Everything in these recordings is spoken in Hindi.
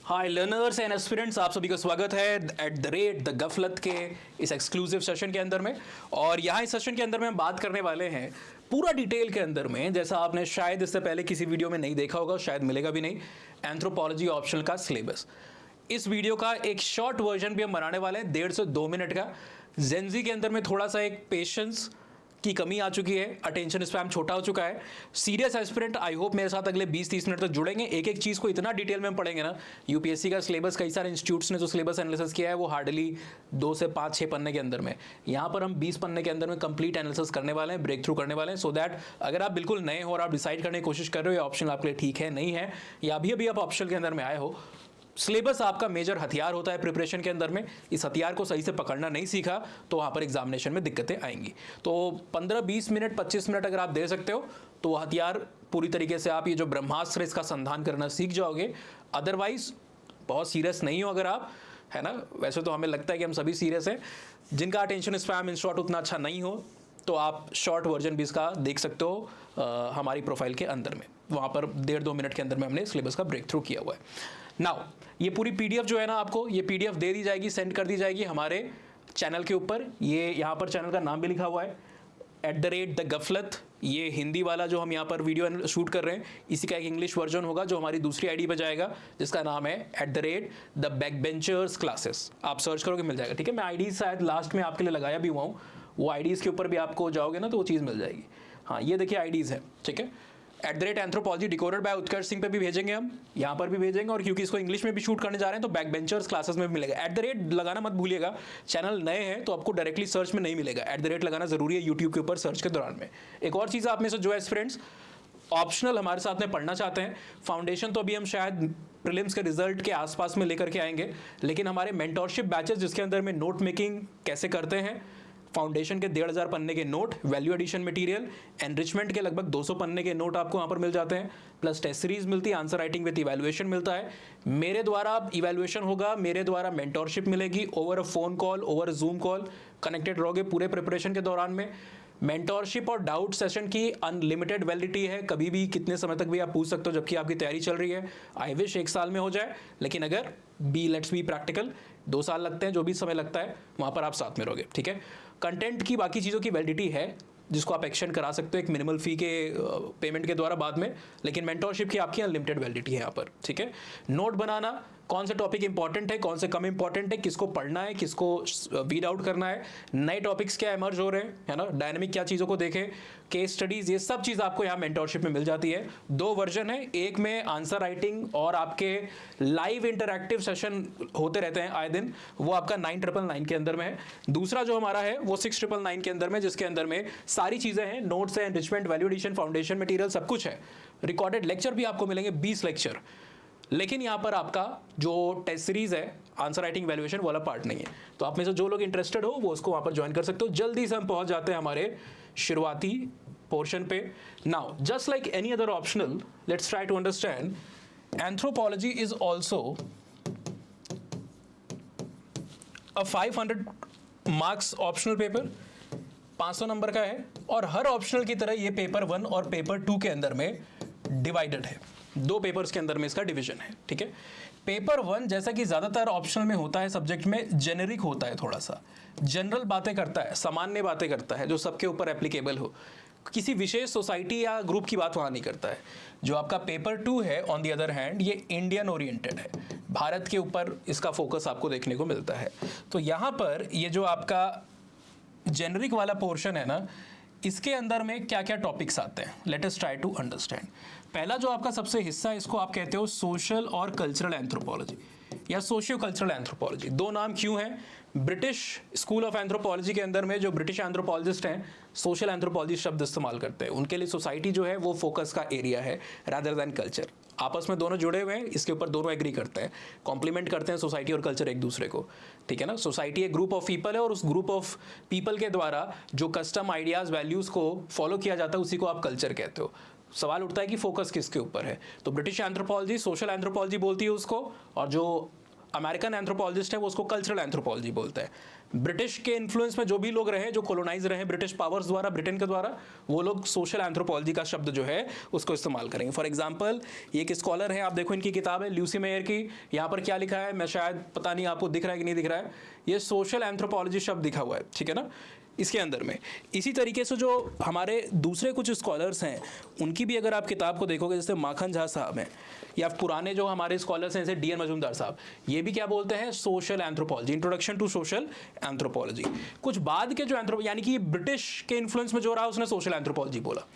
हाय लर्नर्स एंड एस्पिरेंट्स, आप सभी का स्वागत है एट द रेट द गफलत के इस एक्सक्लूसिव सेशन के अंदर में। और यहाँ इस सेशन के अंदर में हम बात करने वाले हैं पूरा डिटेल के अंदर में, जैसा आपने शायद इससे पहले किसी वीडियो में नहीं देखा होगा, शायद मिलेगा भी नहीं, एंथ्रोपोलॉजी ऑप्शनल का सिलेबस। इस वीडियो का एक शॉर्ट वर्जन भी हम बनाने वाले हैं, 1.5 से 2 मिनट का। जेंजी के अंदर में थोड़ा सा एक पेशेंस की कमी आ चुकी है, अटेंशन स्पैम छोटा हो चुका है। सीरियस एस्पिरेंट आई होप मेरे साथ अगले 20-30 मिनट तक जुड़ेंगे, एक एक चीज़ को इतना डिटेल में हम पढ़ेंगे ना। यूपीएससी का सिलेबस कई सारे इंस्टीट्यूट्स ने जो सिलेबस एनालिसिस किया है वो हार्डली 2 से 5-6 पन्ने के अंदर में, यहाँ पर हम 20 पन्ने के अंदर में कंप्लीट एनालिसिस करने वाले हैं, ब्रेक थ्रू करने वाले हैं, सो दैट अगर आप बिल्कुल नए हो और आप डिसाइड करने की कोशिश कर रहे हो ये ऑप्शन आपके लिए ठीक है नहीं है, या अभी अभी आप ऑप्शन के अंदर में आए हो, सिलेबस आपका मेजर हथियार होता है प्रिपरेशन के अंदर में। इस हथियार को सही से पकड़ना नहीं सीखा तो वहाँ पर एग्जामिनेशन में दिक्कतें आएंगी। तो 15-20 मिनट 25 मिनट अगर आप दे सकते हो तो वह हथियार पूरी तरीके से आप ये जो ब्रह्मास्त्र इसका संधान करना सीख जाओगे। अदरवाइज बहुत सीरियस नहीं हो अगर आप, है ना, वैसे तो हमें लगता है कि हम सभी सीरियस हैं, जिनका अटेंशन स्पैम इन शॉर्ट उतना अच्छा नहीं हो तो आप शॉर्ट वर्जन भी इसका देख सकते हो हमारी प्रोफाइल के अंदर में, वहाँ पर 1.5-2 मिनट के अंदर में हमने सिलेबस का ब्रेक थ्रू किया हुआ है। नाउ ये पूरी पीडीएफ जो है ना, आपको ये पीडीएफ दे दी जाएगी, सेंड कर दी जाएगी हमारे चैनल के ऊपर। ये यहाँ पर चैनल का नाम भी लिखा हुआ है @द गफलत। ये हिंदी वाला जो हम यहाँ पर वीडियो शूट कर रहे हैं, इसी का एक इंग्लिश वर्जन होगा जो हमारी दूसरी आईडी पे जाएगा, जिसका नाम है @द बैकबेंचर्स क्लासेस। आप सर्च करोगे मिल जाएगा, ठीक है। मैं आईडी शायद लास्ट में आपके लिए लगाया भी हुआ हूँ, वो आईडीज़ के ऊपर भी आपको जाओगे ना तो वो चीज़ मिल जाएगी। हाँ, ये देखिए आईडीज़ है, ठीक है। @एंथ्रोपोलॉजी डिकोडेड बाय उत्कर्ष सिंह पे भी भेजेंगे हम, यहाँ पर भी भेजेंगे, और क्योंकि इसको इंग्लिश में भी शूट करने जा रहे हैं तो बैक बेंचर्स क्लासेस में भी मिलेगा। लगाना मत भूलिएगा, चैनल नए हैं तो आपको डायरेक्टली सर्च में नहीं मिलेगा, लगाना जरूरी है यूट्यूब के ऊपर सर्च के दौरान में। एक और चीज़ आप में से जो है फ्रेंड्स, ऑप्शनल हमारे साथ में पढ़ना चाहते हैं, फाउंडेशन तो अभी हम शायद प्रीलिम्स के रिजल्ट के आसपास में लेकर के आएंगे, लेकिन हमारे मेंटोरशिप बैचेस जिसके अंदर में नोट मेकिंग कैसे करते हैं, फाउंडेशन के 1,500 पन्ने के note, value addition material, enrichment के लगभग 200 पन्ने के नोट आपको वहाँ पर मिल जाते हैं, प्लस टेस्ट सीरीज मिलती है, आंसर राइटिंग विद इवैल्यूएशन मिलता है। मेरे द्वारा इवैल्यूएशन होगा, मेरे द्वारा मेंटोरशिप मिलेगी, over a phone call, over a Zoom call connected रहोगे पूरे प्रिपरेशन के दौरान में। मेंटोरशिप और डाउट सेशन की अनलिमिटेड वैलिडिटी है, कभी भी कितने समय तक भी आप पूछ सकते हो जबकि आपकी तैयारी चल रही है। आई विश 1 साल में हो जाए, लेकिन अगर लेट्स बी प्रैक्टिकल, 2 साल लगते हैं, जो भी समय लगता है वहाँ पर आप साथ में रहोगे, ठीक है। कंटेंट की बाकी चीज़ों की वैलिडिटी है जिसको आप एक्सटेंड करा सकते हो एक मिनिमल फी के पेमेंट के द्वारा बाद में, लेकिन मेंटोरशिप की आपकी अनलिमिटेड वैलिडिटी है यहाँ पर, ठीक है। नोट बनाना, कौन से टॉपिक इंपॉर्टेंट है, कौन से कम इंपॉर्टेंट है, किसको पढ़ना है, किसको वीड आउट करना है, नए टॉपिक्स क्या इमर्ज हो रहे हैं, है ना, डायनेमिक क्या चीज़ों को देखें, केस स्टडीज, ये सब चीज़ आपको यहाँ मेंटोरशिप में मिल जाती है। 2 वर्जन है, एक में आंसर राइटिंग और आपके लाइव इंटरैक्टिव सेशन होते रहते हैं आए दिन, वो आपका 9,999 के अंदर में है। दूसरा जो हमारा है वो 6,999 के अंदर में, जिसके अंदर में सारी चीज़ें हैं, नोट्स है, enrichment, value addition, foundation material, सब कुछ है। रिकॉर्डेड लेक्चर भी आपको मिलेंगे 20 लेक्चर, लेकिन यहाँ पर आपका जो टेस्ट सीरीज है, आंसर राइटिंग वैल्यूएशन वाला पार्ट नहीं है। तो आप में से जो लोग इंटरेस्टेड हो वो उसको वहाँ पर ज्वाइन कर सकते हो। जल्दी से हम पहुँच जाते हैं हमारे शुरुआती पोर्शन पे। Now just like any other optional, let's try to understand, anthropology is also a 500 marks optional paper, 500 number का है, और हर ऑप्शनल की तरह ये पेपर 1 और पेपर 2 के अंदर में डिवाइडेड है। 2 पेपर्स के अंदर में इसका डिवीजन है, ठीक है। पेपर 1 जैसा कि ज़्यादातर ऑप्शनल में होता है सब्जेक्ट में, जेनेरिक होता है, थोड़ा सा जनरल बातें करता है, सामान्य बातें करता है जो सबके ऊपर एप्लीकेबल हो, किसी विशेष सोसाइटी या ग्रुप की बात वहाँ नहीं करता है। जो आपका पेपर 2 है ऑन दी अदर हैंड, ये इंडियन ओरिएंटेड है, भारत के ऊपर इसका फोकस आपको देखने को मिलता है। तो यहाँ पर ये जो आपका जेनरिक वाला पोर्शन है ना, इसके अंदर में क्या क्या टॉपिक्स आते हैं, let us try to understand. पहला जो आपका सबसे हिस्सा है, इसको आप कहते हो सोशल और कल्चरल एंथ्रोपोलॉजी या सोशियो कल्चरल एंथ्रोपोलॉजी। 2 नाम क्यों हैं? ब्रिटिश स्कूल ऑफ एंथ्रोपोलॉजी के अंदर में जो ब्रिटिश एंथ्रोपोलॉजिस्ट हैं सोशल एंथ्रोपोलॉजी शब्द इस्तेमाल करते हैं, उनके लिए सोसाइटी जो है वो फोकस का एरिया है रादर दैन कल्चर। आपस में दोनों जुड़े हुए हैं, इसके ऊपर दोनों एग्री करते हैं, कॉम्प्लीमेंट करते हैं सोसाइटी और कल्चर एक दूसरे को, ठीक है ना। सोसाइटी एक ग्रुप ऑफ पीपल है और उस ग्रुप ऑफ पीपल के द्वारा जो कस्टम आइडियाज़ वैल्यूज़ को फॉलो किया जाता है उसी को आप कल्चर कहते हो। सवाल उठता है कि फोकस किसके ऊपर है, तो ब्रिटिश एंथ्रोपोलॉजी सोशल एंथ्रोपोलॉजी बोलती है उसको, और जो अमेरिकन एंथ्रोपोलॉजिस्ट है वो उसको कल्चरल एंथ्रोपोलॉजी बोलता है। ब्रिटिश के इन्फ्लुएंस में जो भी लोग रहे, जो कॉलोनाइज रहे ब्रिटिश पावर्स द्वारा, ब्रिटेन के द्वारा, वो लोग सोशल एंथ्रोपोलॉजी का शब्द जो है उसको इस्तेमाल करेंगे। फॉर एग्जांपल ये एक स्कॉलर है, आप देखो इनकी किताब है ल्यूसी मेयर की, यहाँ पर क्या लिखा है, मैं शायद पता नहीं आपको दिख रहा है कि नहीं दिख रहा है, ये सोशल एंथ्रोपोलॉजी शब्द दिखा हुआ है, ठीक है ना, इसके अंदर में। इसी तरीके से जो हमारे दूसरे कुछ स्कॉलर्स हैं उनकी भी अगर आप किताब को देखोगे, जैसे माखन झा साहब हैं, या पुराने जो हमारे स्कॉलर्स हैं जैसे डी एन मजूमदार साहब, ये भी क्या बोलते हैं, social anthropology, introduction to social anthropology. कुछ बाद के जो यानी कि ब्रिटिश के इन्फ्लुएंस में जो रहा उसने सोशल एंथ्रोपोलॉजी बोला।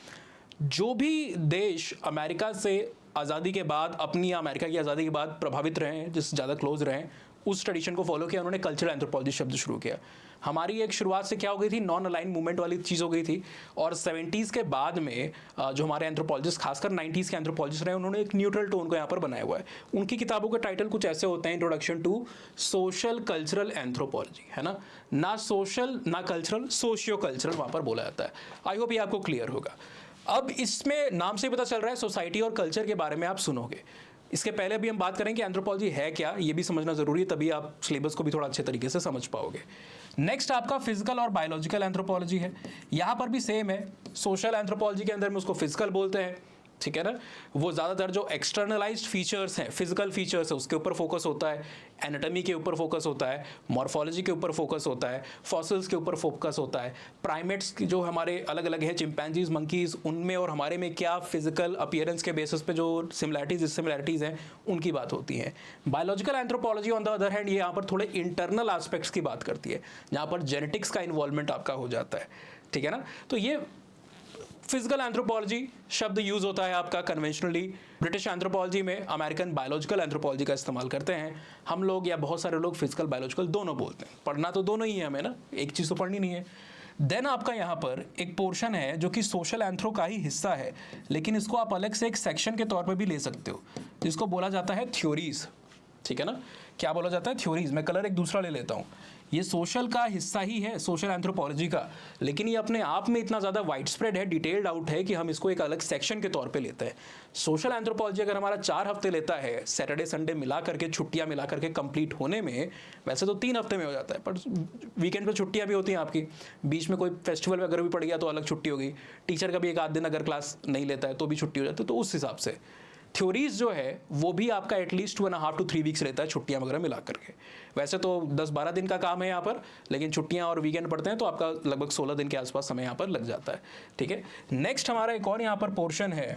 जो भी देश अमेरिका से आज़ादी के बाद, अपनी अमेरिका की आज़ादी के बाद प्रभावित रहे हैं, जिससे ज़्यादा क्लोज रहे हैं, उस ट्रेडिशन को फॉलो किया उन्होंने, कल्चरल एंथ्रोपोलॉजी शब्द शुरू किया। हमारी एक शुरुआत से क्या हो गई थी, नॉन अलाइन मूवमेंट वाली चीज़ हो गई थी, और 70s के बाद में जो हमारे एंथ्रोपोलॉजिस्ट, खासकर 90s के एंथ्रोपोलॉजिस्ट रहे, उन्होंने एक न्यूट्रल टोन को यहाँ पर बनाया हुआ है। उनकी किताबों के टाइटल कुछ ऐसे होते हैं, introduction to social cultural anthropology, है ना सोशल ना कल्चरल, सोशियो कल्चरल वहाँ पर बोला जाता है। आई होप ये आपको क्लियर होगा। अब इसमें नाम से पता चल रहा है सोसाइटी और कल्चर के बारे में आप सुनोगे। इसके पहले भी हम बात करें कि एंथ्रोपोलॉजी है क्या, ये भी समझना जरूरी है, तभी आप सिलेबस को भी थोड़ा अच्छे तरीके से समझ पाओगे। नेक्स्ट आपका फिजिकल और बायोलॉजिकल एंथ्रोपोलॉजी है। यहाँ पर भी सेम है, सोशल एंथ्रोपोलॉजी के अंदर में उसको फिजिकल बोलते हैं, ठीक है ना। वो ज़्यादातर जो एक्सटर्नलाइज्ड फीचर्स हैं, फिजिकल फीचर्स है, उसके ऊपर फोकस होता है, एनाटॉमी के ऊपर फोकस होता है, मॉर्फोलॉजी के ऊपर फोकस होता है, फॉसिल्स के ऊपर फोकस होता है, प्राइमेट्स की जो हमारे अलग अलग हैं, चिंपैंजीज, मंकीज, उनमें और हमारे में क्या फिजिकल अपीयरेंस के बेसिस पे जो सिमिलैरिटीज़ हैं उनकी बात होती है। Biological anthropology on the other hand ये यहाँ पर थोड़े इंटरनल एस्पेक्ट्स की बात करती है, जहाँ पर जेनेटिक्स का इन्वॉल्वमेंट आपका हो जाता है, ठीक है ना। तो ये फिजिकल एंथ्रोपोलॉजी शब्द यूज होता है आपका कन्वेंशनली। ब्रिटिश एंथ्रोपोलॉजी में अमेरिकन बायोलॉजिकल एंथ्रोपोलॉजी का इस्तेमाल करते हैं हम लोग, या बहुत सारे लोग फिजिकल बायोलॉजिकल दोनों बोलते हैं। पढ़ना तो दोनों ही है हमें ना, एक चीज़ तो पढ़नी नहीं है। देन आपका यहाँ पर एक पोर्शन है जो कि सोशल एंथ्रो का ही हिस्सा है, लेकिन इसको आप अलग से एक सेक्शन के तौर पर भी ले सकते हो, जिसको बोला जाता है थ्योरीज, ठीक है ना। क्या बोला जाता है, थ्योरीज। मैं कलर एक दूसरा ले लेता हूँ। ये सोशल का हिस्सा ही है, सोशल एंथ्रोपोलॉजी का, लेकिन ये अपने आप में इतना ज़्यादा वाइड स्प्रेड है, डिटेल्ड आउट है, कि हम इसको एक अलग सेक्शन के तौर पे लेते हैं। सोशल एंथ्रोपोलॉजी अगर हमारा 4 हफ्ते लेता है, सैटरडे संडे मिला करके, छुट्टियां मिला करके कंप्लीट होने में, वैसे तो 3 हफ्ते में हो जाता है, पर वीकेंड पे छुट्टियां भी होती हैं आपकी, बीच में कोई फेस्टिवल वगैरह भी पड़ गया तो अलग छुट्टी होगी, टीचर का भी एक आध दिन अगर क्लास नहीं लेता है तो भी छुट्टी हो जाती है। तो उस हिसाब से थ्योरीज जो है वो भी आपका एटलीस्ट 2.5 to 3 वीक्स रहता है, छुट्टियां वगैरह मिला करके। वैसे तो 10-12 दिन का काम है यहाँ पर, लेकिन छुट्टियां और वीकेंड पड़ते हैं तो आपका लगभग 16 दिन के आसपास समय यहाँ पर लग जाता है, ठीक है। नेक्स्ट हमारा एक और यहाँ पर पोर्शन है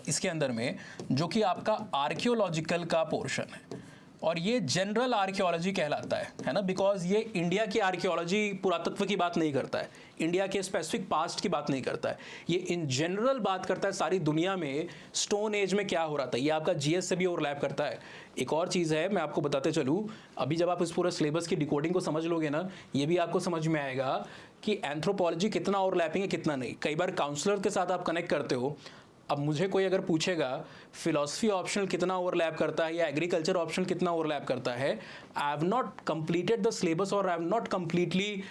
इसके अंदर में, जो कि आपका आर्कियोलॉजिकल का पोर्शन है, और ये जनरल आर्कियोलॉजी कहलाता है ना, बिकॉज ये इंडिया की आर्कियोलॉजी, पुरातत्व की बात नहीं करता है, इंडिया के स्पेसिफिक पास्ट की बात नहीं करता है, ये इन जनरल बात करता है सारी दुनिया में स्टोन एज में क्या हो रहा था। ये आपका जीएस से भी ओवरलैप करता है। एक और चीज़ है, मैं आपको बताते चलूँ, अभी जब आप इस पूरे सिलेबस की डिकोडिंग को समझ लोगे ना, ये भी आपको समझ में आएगा कि एंथ्रोपोलॉजी कितना ओवरलैपिंग है, कितना नहीं। कई बार काउंसलर के साथ आप कनेक्ट करते हो, अब मुझे कोई अगर पूछेगा फिलॉसफी ऑप्शनल कितना ओवरलैप करता है या एग्रीकल्चर ऑप्शनल कितना ओवरलैप करता है, I have not completed the syllabus और I have not completely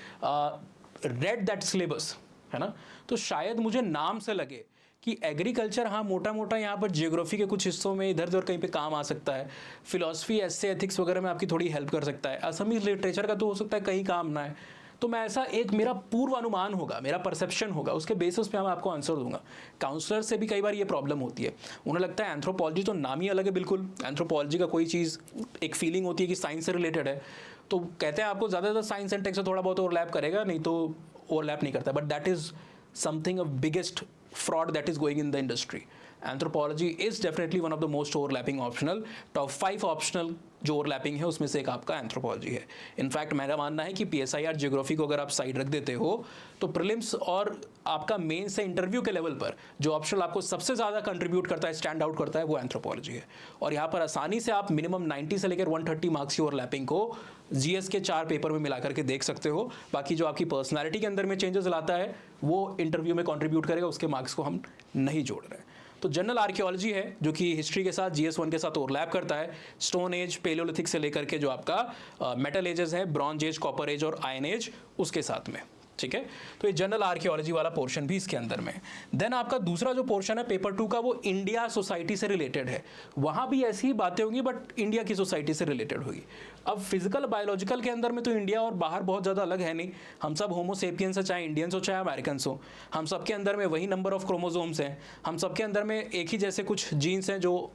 read that syllabus, है ना। तो शायद मुझे नाम से लगे कि एग्रीकल्चर हाँ मोटा मोटा यहाँ पर जियोग्राफी के कुछ हिस्सों में इधर उधर कहीं पे काम आ सकता है, फिलॉसफी एसे एथिक्स वगैरह में आपकी थोड़ी हेल्प कर सकता है, असमीज लिटरेचर का तो हो सकता है कहीं काम ना है। तो मैं ऐसा एक मेरा पूर्व अनुमान होगा, मेरा परसेप्शन होगा, उसके बेसिस पे मैं आपको आंसर दूंगा। काउंसलर से भी कई बार ये प्रॉब्लम होती है, उन्हें लगता है एंथ्रोपोलॉजी तो नाम ही अलग है बिल्कुल, एंथ्रोपोलॉजी का कोई चीज़ एक फीलिंग होती है कि साइंस से रिलेटेड है, तो कहते हैं आपको ज़्यादातर साइंस एंड टेक से थोड़ा बहुत ओवरलैप करेगा, नहीं तो ओवरलैप नहीं करता। But that is something a biggest fraud that is going in the industry. Anthropology is definitely one of the most overlapping optional. Top 5 optional जो ओवरलैपिंग है उसमें से एक आपका एंथ्रोपोलॉजी है। इनफैक्ट मेरा मानना है कि PSIR जियोग्राफी को अगर आप साइड रख देते हो तो प्रीलिम्स और आपका मेन से इंटरव्यू के लेवल पर जो ऑप्शनल आपको सबसे ज़्यादा कंट्रीब्यूट करता है, स्टैंड आउट करता है, वो एंथ्रोपोलॉजी है। और यहाँ पर आसानी से आप मिनिमम 90 से लेकर 130 मार्क्स की ओवरलैपिंग को GS के 4 पेपर में मिला करके देख सकते हो। बाकी जो आपकी पर्सनैलिटी के अंदर में चेंजेस लाता है वो इंटरव्यू में कॉन्ट्रीब्यूट करेगा, उसके मार्क्स को हम नहीं जोड़ रहे हैं। तो जनरल आर्कियोलॉजी है जो कि हिस्ट्री के साथ GS1 के साथ ओवरलैप करता है, स्टोन एज, पेलियोलिथिक से लेकर के जो आपका मेटल एजेस है, ब्रॉन्ज एज, कॉपर एज और आयरन एज, उसके साथ में, ठीक है। तो ये जनरल आर्कियोलॉजी वाला पोर्शन भी इसके अंदर में। देन आपका दूसरा जो पोर्शन है पेपर 2 का, वो इंडिया सोसाइटी से रिलेटेड है। वहाँ भी ऐसी ही बातें होंगी बट इंडिया की सोसाइटी से रिलेटेड होगी। अब फिजिकल बायोलॉजिकल के अंदर में तो इंडिया और बाहर बहुत ज़्यादा अलग है नहीं। हम सब होमोसेपियंस हैं, चाहे इंडियंस हो चाहे अमेरिकन्स हो। हम सब के अंदर में वही नंबर ऑफ क्रोमोसोम्स हैं। हम सब के अंदर में एक ही जैसे कुछ जीन्स हैं जो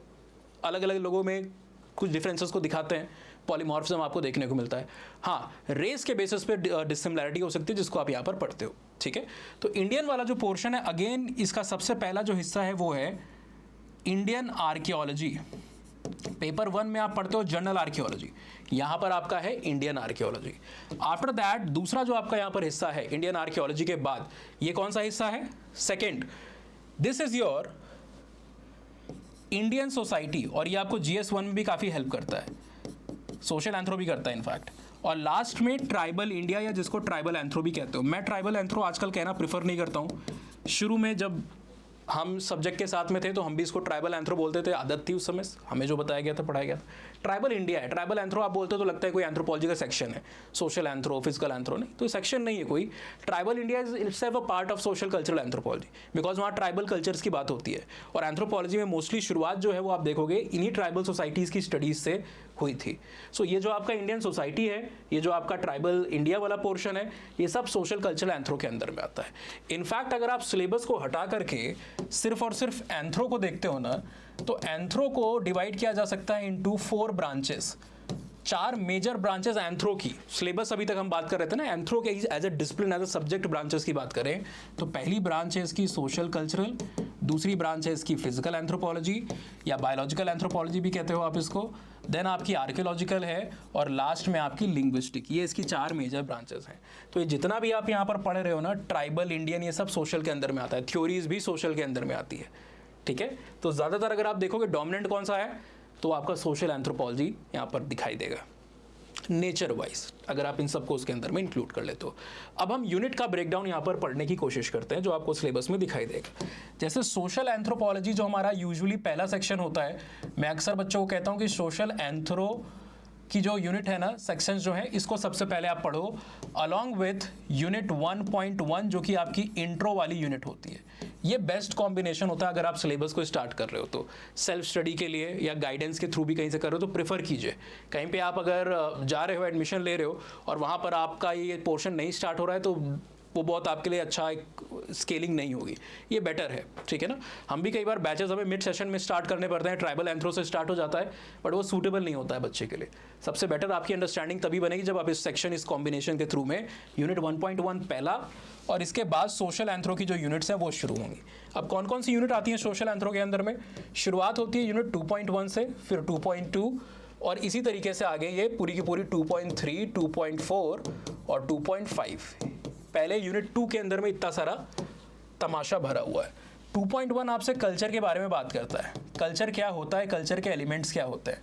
अलग अलग लोगों में कुछ डिफरेंसेस को दिखाते हैं। पॉलीमॉर्फिज्म आपको देखने को मिलता है। हाँ, रेस के बेसिस पे डिसिमिलैरिटी हो सकती है जिसको आप यहाँ पर पढ़ते हो, ठीक है। तो इंडियन वाला जो पोर्शन है, अगेन इसका सबसे पहला जो हिस्सा है वो है इंडियन आर्कियोलॉजी। पेपर 1 में आप पढ़ते हो जनरल आर्कियोलॉजी, यहाँ पर आपका है इंडियन आर्कियोलॉजी। आफ्टर दैट दूसरा जो आपका यहाँ पर हिस्सा है इंडियन आर्कियोलॉजी के बाद, ये कौन सा हिस्सा है? Second. This is your Indian society, और ये आपको GS1 में भी काफ़ी हेल्प करता है, सोशल एंथ्रो भी करता है इनफैक्ट। और लास्ट में ट्राइबल इंडिया, या जिसको ट्राइबल एंथ्रो भी कहते हो। मैं ट्राइबल एंथ्रो आजकल कहना प्रेफर नहीं करता हूँ। शुरू में जब हम सब्जेक्ट के साथ में थे तो हम भी इसको ट्राइबल एंथ्रो बोलते थे, आदत थी उस समय, हमें जो बताया गया था, पढ़ाया गया था। ट्राइबल इंडिया है। ट्राइबल एंथ्रो आप बोलते हो तो लगता है कोई एंथ्रोपोलॉजी का सेक्शन है, सोशल एंथ्रो, फिजिकल एंथ्रो, नहीं, तो सेक्शन नहीं है कोई। Tribal India is itself a part of social cultural anthropology, because वहाँ ट्राइबल कल्चर्स की बात होती है। और एंथ्रोपोलॉजी में मोस्टली शुरुआत जो है वो आप देखोगे इन्हीं ट्राइबल सोसाइटीज़ की स्टडीज़ से हुई थी। सो ये जो आपका इंडियन सोसाइटी है, ये जो आपका ट्राइबल इंडिया वाला पोर्शन है, ये सब सोशल कल्चरल एंथ्रो के अंदर में आता है। इनफैक्ट अगर आप सिलेबस को हटा करके सिर्फ और सिर्फ एंथ्रो को देखते हो ना, तो एंथ्रो को डिवाइड किया जा सकता है into 4 branches, 4 major branches anthro की। सिलेबस अभी तक हम बात कर रहे थे ना एंथ्रो के as a discipline, as a subject branches की बात करें तो पहली ब्रांच है इसकी सोशल कल्चरल, दूसरी ब्रांच है इसकी फिजिकल एंथ्रोपोलॉजी या बायोलॉजिकल एंथ्रोपोलॉजी भी कहते हो आप इसको, देन आपकी आर्कियोलॉजिकल है, और लास्ट में आपकी लिंग्विस्टिक। ये इसकी 4 मेजर ब्रांचेस हैं। तो ये जितना भी आप यहाँ पर पढ़ रहे हो ना, ट्राइबल, इंडियन, ये सब सोशल के अंदर में आता है। थ्योरीज भी सोशल के अंदर में आती है, ठीक है। तो ज़्यादातर अगर आप देखोगे डोमिनेंट कौन सा है, तो आपका सोशल एंथ्रोपोलॉजी यहाँ पर दिखाई देगा नेचर वाइज, अगर आप इन सबको उसके अंदर में इंक्लूड कर लेते हो। अब हम यूनिट का ब्रेकडाउन यहाँ पर पढ़ने की कोशिश करते हैं जो आपको सिलेबस में दिखाई देगा। जैसे सोशल एंथ्रोपोलॉजी जो हमारा यूजुअली पहला सेक्शन होता है, मैं अक्सर बच्चों को कहता हूँ कि सोशल एंथ्रो की जो यूनिट है ना, सेक्शंस जो है, इसको सबसे पहले आप पढ़ो अलॉन्ग विथ यूनिट 1.1 जो कि आपकी इंट्रो वाली यूनिट होती है। ये बेस्ट कॉम्बिनेशन होता है अगर आप सिलेबस को स्टार्ट कर रहे हो तो। सेल्फ स्टडी के लिए या गाइडेंस के थ्रू भी कहीं से कर रहे हो तो प्रेफर कीजिए। कहीं पे आप अगर जा रहे हो, एडमिशन ले रहे हो और वहाँ पर आपका ये पोर्शन नहीं स्टार्ट हो रहा है तो वो बहुत आपके लिए अच्छा एक स्केलिंग नहीं होगी, ये बेटर है, ठीक है ना। हम भी कई बार बैचेस हमें मिड सेशन में स्टार्ट करने पड़ते हैं, ट्राइबल एंथ्रो से स्टार्ट हो जाता है, बट वो सूटेबल नहीं होता है बच्चे के लिए। सबसे बेटर आपकी अंडरस्टैंडिंग तभी बनेगी जब आप इस सेक्शन, इस कॉम्बिनेशन के थ्रू में यूनिट 1.1 पहला और इसके बाद सोशल एंथ्रो की जो यूनिट्स हैं वो शुरू होंगी। अब कौन कौन सी यूनिट आती हैं सोशल एंथ्रो के अंदर में? शुरुआत होती है यूनिट 2.1 से, फिर 2.2 और इसी तरीके से आगे ये पूरी की पूरी 2.3, 2.4 और 2.5। पहले यूनिट 2 के अंदर में इतना सारा तमाशा भरा हुआ है। 2.1 आपसे कल्चर के बारे में बात करता है, कल्चर क्या होता है, कल्चर के एलिमेंट्स क्या होते हैं,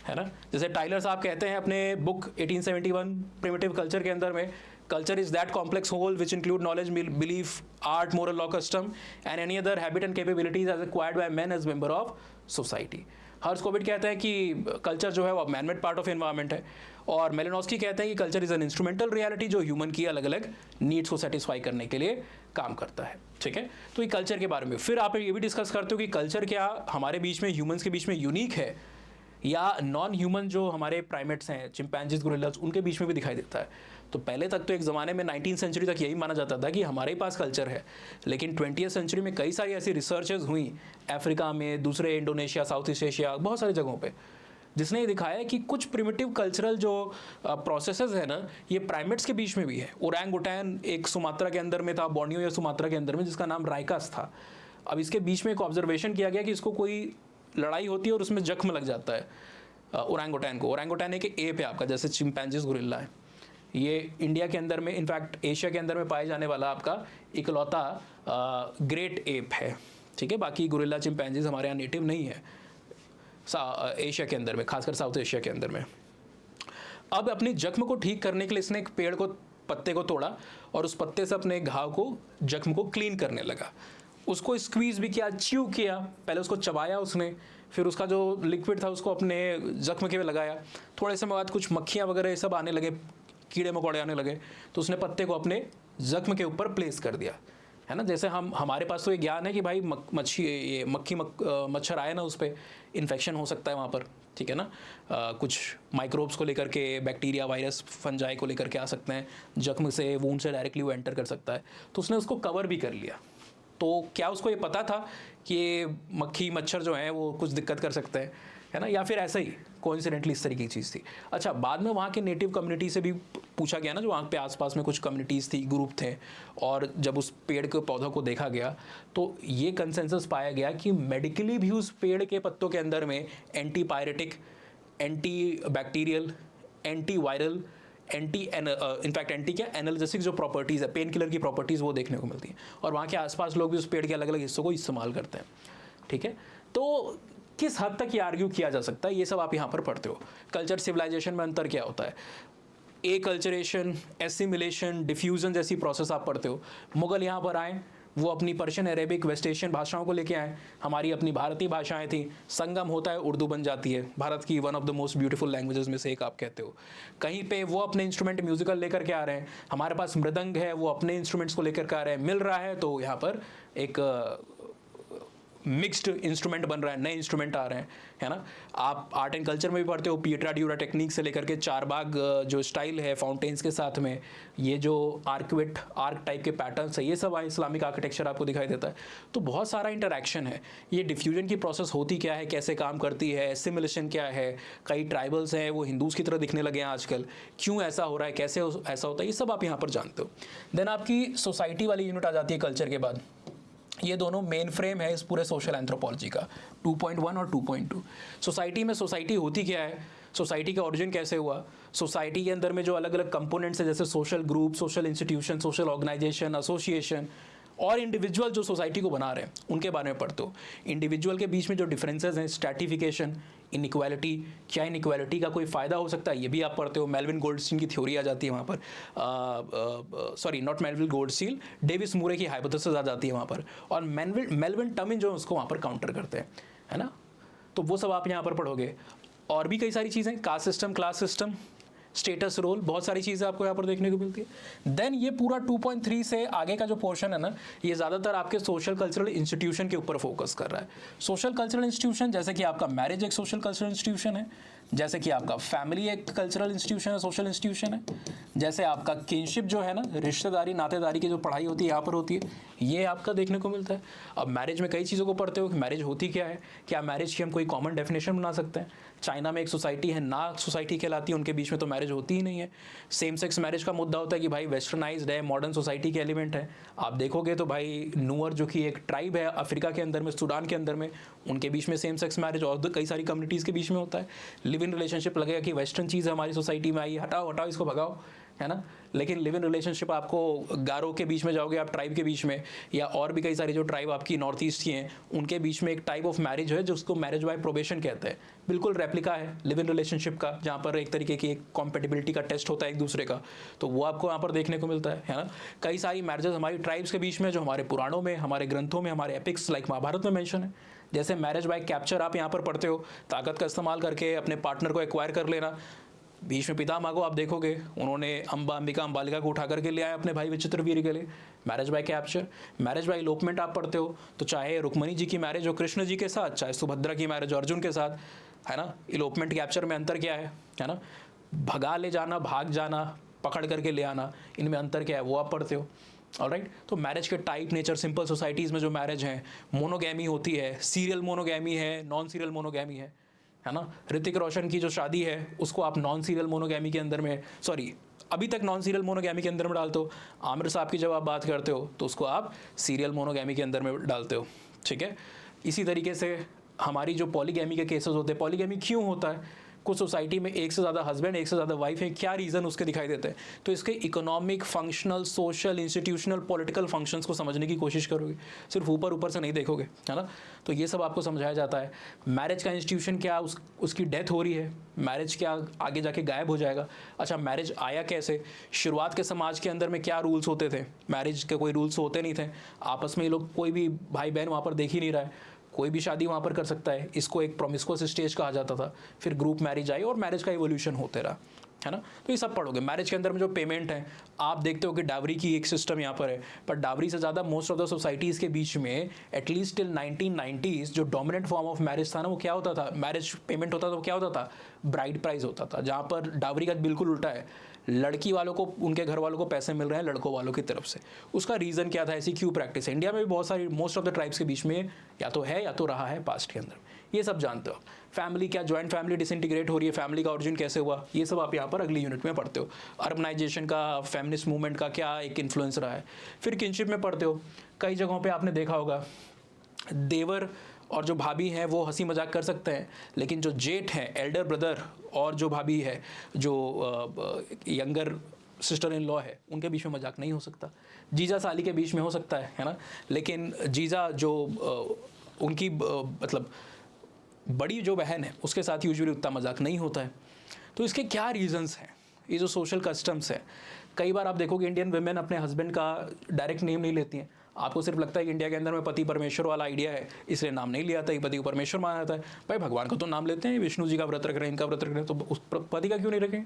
है ना। जैसे टाइलर साहब कहते हैं अपने बुक 1871 प्रिमिटिव कल्चर के अंदर में, culture is that complex whole which include knowledge, belief, art, moral, law, custom and any other habit and capabilities as acquired by man as member of society. Herskovits कहते हैं कि कल्चर जो है वो मैनमेड पार्ट ऑफ एनवायरनमेंट है, और मेलिनोस्की कहते हैं कि culture is an instrumental reality जो ह्यूमन की अलग अलग नीड्स को सेटिस्फाई करने के लिए काम करता है, ठीक है। तो ये कल्चर के बारे में फिर आप ये भी डिस्कस करते हो कि कल्चर क्या हमारे बीच में, ह्यूमंस के बीच में यूनिक है या नॉन ह्यूमन जो हमारे प्राइमेट्स हैं, चिंपैंजीज, गोरिल्लास, उनके बीच में भी दिखाई देता है। तो पहले तक तो एक ज़माने में 19th सेंचुरी तक यही माना जाता था कि हमारे पास कल्चर है, लेकिन 20th सेंचुरी में कई सारी ऐसी रिसर्चेज हुई अफ्रीका में, दूसरे इंडोनेशिया, साउथ ईस्ट एशिया, बहुत सारी जगहों पे, जिसने ये दिखाया कि कुछ प्रिमिटिव कल्चरल जो प्रोसेसेस है ना, ये प्राइमेट्स के बीच में भी है। ओरंग उटैन एक सुमात्रा के अंदर में था, बोर्नियो या सुमात्रा के अंदर में, जिसका नाम राइकास था। अब इसके बीच में एक ऑब्जर्वेशन किया गया कि इसको कोई लड़ाई होती है और उसमें जख्म लग जाता है ओरंग उटैन को। ओरंग उटैन एक एप है आपका, जैसे चिंपैंजीज, गोरिल्ला है। ये इंडिया के अंदर में, इनफैक्ट एशिया के अंदर में पाए जाने वाला आपका इकलौता ग्रेट एप है, ठीक है। बाकी गोरिल्ला, चिंपैंजीज हमारे यहाँ नेटिव नहीं है एशिया के अंदर में, खासकर साउथ एशिया के अंदर में। अब अपनी जख्म को ठीक करने के लिए इसने एक पेड़ को, पत्ते को तोड़ा और उस पत्ते से अपने घाव को, जख्म को क्लीन करने लगा। उसको स्क्वीज भी किया, च्यू किया, पहले उसको चबाया उसने, फिर उसका जो लिक्विड था उसको अपने जख्म के में लगाया। थोड़े समय बाद कुछ मक्खियाँ वगैरह ये सब आने लगे, कीड़े मकोड़े आने लगे, तो उसने पत्ते को अपने जख्म के ऊपर प्लेस कर दिया, है ना। जैसे हमारे पास तो ये ज्ञान है कि भाई मच्छर आए ना उस पर इन्फेक्शन हो सकता है वहाँ पर, ठीक है ना। कुछ माइक्रोब्स को लेकर के, बैक्टीरिया, वायरस, फंजाई को लेकर के आ सकते हैं, जख्म से, वूंड से डायरेक्टली वो एंटर कर सकता है। तो उसने उसको कवर भी कर लिया। तो क्या उसको ये पता था कि ये मक्खी मच्छर जो हैं वो कुछ दिक्कत कर सकते हैं, है ना, या फिर ऐसा ही कोइंसिडेंटली इस तरीके की चीज़ थी। अच्छा, बाद में वहाँ के नेटिव कम्युनिटी से भी पूछा गया ना, जो वहाँ पे आसपास में कुछ कम्युनिटीज़ थी, ग्रुप थे, और जब उस पेड़ के पौधों को देखा गया तो ये कंसेंसस पाया गया कि मेडिकली भी उस पेड़ के पत्तों के अंदर में antipyretic, anti bacterial, anti viral, in fact anti क्या एनाल्जेसिक जो प्रॉपर्टीज़ है, पेन किलर की प्रॉपर्टीज़, वो देखने को मिलती हैं। और वहाँ के आसपास लोग भी उस पेड़ के अलग अलग हिस्सों को इस्तेमाल करते हैं, ठीक है। तो किस हद तक ये आर्ग्यू किया जा सकता है, ये सब आप यहाँ पर पढ़ते हो। कल्चर सिविलाइजेशन में अंतर क्या होता है, एकल्चरेशन, एसिमिलेशन, डिफ्यूजन जैसी प्रोसेस आप पढ़ते हो। मुगल यहाँ पर आए, वो अपनी पर्शियन, अरेबिक, वेस्ट एशियन भाषाओं को लेके आए, हमारी अपनी भारतीय भाषाएं थी, संगम होता है, उर्दू बन जाती है, भारत की one of the most beautiful languages में से एक आप कहते हो। कहीं पे वो अपने इंस्ट्रूमेंट म्यूजिकल लेकर के आ रहे हैं, हमारे पास मृदंग है, वो अपने इंस्ट्रूमेंट्स को लेकर के आ रहे हैं, मिल रहा है तो यहाँ पर एक मिक्स्ड इंस्ट्रूमेंट बन रहा है, नए इंस्ट्रूमेंट आ रहे हैं, है ना। आप आर्ट एंड कल्चर में भी पढ़ते हो, पिएट्रा ड्यूरा टेक्निक से लेकर के चारबाग जो स्टाइल है फाउंटेन्स के साथ में, ये जो आर्क टाइप के पैटर्न्स है, ये सब इस्लामिक आर्किटेक्चर आपको दिखाई देता है। तो बहुत सारा इंटरेक्शन है। ये डिफ्यूजन की प्रोसेस होती क्या है, कैसे काम करती है, एसिमिलेशन क्या है, कई ट्राइबल्स हैं वो हिंदूज की तरह दिखने लगे हैं आजकल, क्यों ऐसा हो रहा है, कैसे ऐसा होता है, ये सब आप यहाँ पर जानते हो। देन आपकी सोसाइटी वाली यूनिट आ जाती है कल्चर के बाद। ये दोनों मेन फ्रेम है इस पूरे सोशल एंथ्रोपोलॉजी का, 2.1 और 2.2। सोसाइटी में सोसाइटी होती क्या है, सोसाइटी का ओरिजिन कैसे हुआ, सोसाइटी के अंदर में जो अलग अलग कंपोनेंट्स हैं, जैसे social group, social institution, social organisation, association, और इंडिविजुअल जो सोसाइटी को बना रहे हैं, उनके बारे में पढ़ते हो। इंडिविजुअल के बीच में जो डिफरेंसेस हैं, स्ट्रैटिफिकेशन, इनइक्वालिटी, क्या इनइक्वालिटी का कोई फ़ायदा हो सकता है, ये भी आप पढ़ते हो। मेल्विन गोल्डस्टीन की थ्योरी आ जाती है वहाँ पर, sorry not Melvin Goldstein, Davis Moore की हाइपोथेसिस आ जाती है वहाँ पर, और मेल्विन टमिन जो उसको वहाँ पर काउंटर करते हैं, है ना। तो वो सब आप यहाँ पर पढ़ोगे। और भी कई सारी चीज़ें, caste system, class system, status role, बहुत सारी चीज़ें आपको यहाँ पर देखने को मिलती है। देन ये पूरा 2.3 से आगे का जो पोर्शन है ना, ये ज़्यादातर आपके सोशल कल्चरल इंस्टीट्यूशन के ऊपर फोकस कर रहा है। सोशल कल्चरल इंस्टीट्यूशन, जैसे कि आपका मैरिज एक सोशल कल्चरल इंस्टीट्यूशन है, जैसे कि आपका फैमिली एक कल्चरल इंस्टीट्यूशन है, सोशल इंस्टीट्यूशन है, जैसे आपका किनशिप जो है ना, रिश्तेदारी, नातेदारी की जो पढ़ाई होती है यहाँ पर होती है, ये आपका देखने को मिलता है। अब मैरिज में कई चीज़ों को पढ़ते हो कि मैरिज होती क्या है, क्या मैरिज की हम कोई कॉमन डेफिनेशन बना सकते हैं। चाइना में एक सोसाइटी है, नाग सोसाइटी कहलाती है, उनके बीच में तो मैरिज होती ही नहीं है। सेम सेक्स मैरिज का मुद्दा होता है कि भाई वेस्टर्नाइज्ड है, मॉडर्न सोसाइटी के एलिमेंट है। आप देखोगे तो भाई नूअर जो कि एक ट्राइब है अफ्रीका के अंदर में, सूडान के अंदर में, उनके बीच में सेम सेक्स मैरिज, और कई सारी कम्युनिटीज़ के बीच में होता है। लिव इन रिलेशनशिप लगेगा कि वेस्टर्न चीज़ हमारी सोसाइटी में आई, हटाओ हटाओ इसको भगाओ, है ना। लेकिन लिव इन रिलेशनशिप आपको गारो के बीच में जाओगे आप, ट्राइब के बीच में, या और भी कई सारी जो ट्राइब आपकी नॉर्थ ईस्ट की हैं, उनके बीच में एक टाइप ऑफ मैरिज है जिसको मैरिज बाय प्रोबेशन कहते हैं। बिल्कुल रेप्लिका है लिव इन रिलेशनशिप का, जहाँ पर एक तरीके की एक कॉम्पेटिबिलिटी का टेस्ट होता है एक दूसरे का, तो वो आपको यहाँ पर देखने को मिलता है ना। कई सारी मैरिजेस हमारी ट्राइब्स के बीच में जो हमारे पुराणों में, हमारे ग्रंथों में, हमारे एपिक्स लाइक महाभारत में मेंशन है। जैसे मैरिज बाय कैप्चर आप यहाँ पर पढ़ते हो, ताकत का इस्तेमाल करके अपने पार्टनर को एक्वायर कर लेना। भीष्म पितामह को आप देखोगे, उन्होंने अंबिका अंबालिका को उठा करके ले आए अपने भाई विचित्रवीर्य के लिए, marriage by capture. Marriage by elopement आप पढ़ते हो, तो चाहे रुक्मणी जी की मैरिज हो कृष्ण जी के साथ, चाहे सुभद्रा की मैरिज अर्जुन के साथ, है ना। इलोपमेंट कैप्चर में अंतर क्या है ना, भगा ले जाना, भाग जाना, पकड़ करके ले आना, इनमें अंतर क्या है वो आप पढ़ते हो। ऑलराइट, तो मैरिज के टाइप, नेचर, सिंपल सोसाइटीज़ में जो मैरिज है, मोनोगैमी होती है, सीरियल मोनोगैमी है, नॉन सीरियल मोनोगैमी है ना। ऋतिक रोशन की जो शादी है उसको आप नॉन सीरियल मोनोगैमी के अंदर में, सॉरी अभी तक नॉन सीरियल मोनोगैमी के अंदर में डालते हो। आमिर साहब की जब आप बात करते हो तो उसको आप सीरियल मोनोगैमी के अंदर में डालते हो, ठीक है। इसी तरीके से हमारी जो पॉलीगैमी के केसेस होते हैं, पॉलीगैमी क्यों होता है, कुछ सोसाइटी में एक से ज़्यादा हस्बैंड, एक से ज़्यादा वाइफ है, क्या रीज़न उसके दिखाई देते हैं, तो इसके economic, functional, social, institutional, political functions को समझने की कोशिश करोगे, सिर्फ ऊपर ऊपर से नहीं देखोगे, है ना। तो ये सब आपको समझाया जाता है। मैरिज का इंस्टीट्यूशन क्या, उसकी डेथ हो रही है, मैरिज क्या आगे जाके गायब हो जाएगा। अच्छा, मैरिज आया कैसे, शुरुआत के समाज के अंदर में क्या रूल्स होते थे, मैरिज के कोई रूल्स होते नहीं थे, आपस में ये लोग, कोई भी भाई बहन वहाँ पर देख ही नहीं रहा है, कोई भी शादी वहाँ पर कर सकता है, इसको एक प्रोमिस्कुअस स्टेज कहा जाता था। फिर ग्रुप मैरिज आई और मैरिज का इवोल्यूशन होते रहा, है ना। तो ये सब पढ़ोगे। मैरिज के अंदर में जो पेमेंट है, आप देखते हो कि डावरी की एक सिस्टम यहाँ पर है, पर डावरी से ज़्यादा मोस्ट ऑफ द सोसाइटीज़ के बीच में एटलीस्ट टिल 1990s जो डोमिनेंट फॉर्म ऑफ मैरिज था ना, वो क्या होता था, मैरिज पेमेंट होता था, वो क्या होता था, ब्राइड प्राइस होता था। जहाँ पर डावरी का बिल्कुल उल्टा है, लड़की वालों को, उनके घर वालों को पैसे मिल रहे हैं लड़कों वालों की तरफ से। उसका रीज़न क्या था, ऐसी क्यों प्रैक्टिस है। इंडिया में भी बहुत सारी, मोस्ट ऑफ द ट्राइब्स के बीच में या तो है या तो रहा है पास्ट के अंदर, ये सब जानते हो। फैमिली क्या, जॉइंट फैमिली डिसइंटीग्रेट हो रही है, फैमिली का ओरिजिन कैसे हुआ, ये सब आप यहाँ पर अगली यूनिट में पढ़ते हो। अर्बनाइजेशन का, फेमिनिस्ट मूवमेंट का क्या एक इन्फ्लुएंस रहा है। फिर किनशिप में पढ़ते हो, कई जगहों पे आपने देखा होगा देवर और जो भाभी हैं वो हंसी मजाक कर सकते हैं, लेकिन जो जेठ हैं, एल्डर ब्रदर, और जो भाभी है, जो यंगर सिस्टर इन लॉ है, उनके बीच में मजाक नहीं हो सकता। जीजा साली के बीच में हो सकता है ना, लेकिन जीजा जो उनकी मतलब बड़ी जो बहन है उसके साथ यूजुअली उतना मजाक नहीं होता है। तो इसके क्या रीजंस हैं, ये जो सोशल कस्टम्स हैं। कई बार आप देखोगे इंडियन वुमेन अपने हस्बैंड का डायरेक्ट नेम नहीं लेती हैं। आपको सिर्फ लगता है कि इंडिया के अंदर में पति परमेश्वर वाला आइडिया है, इसलिए नाम नहीं लिया जाता है, पति को परमेश्वर माना जाता है। भाई भगवान का तो नाम लेते हैं, विष्णु जी का व्रत रख रहे हैं, इनका व्रत रख रहे हैं, तो उस पति का क्यों नहीं रखें,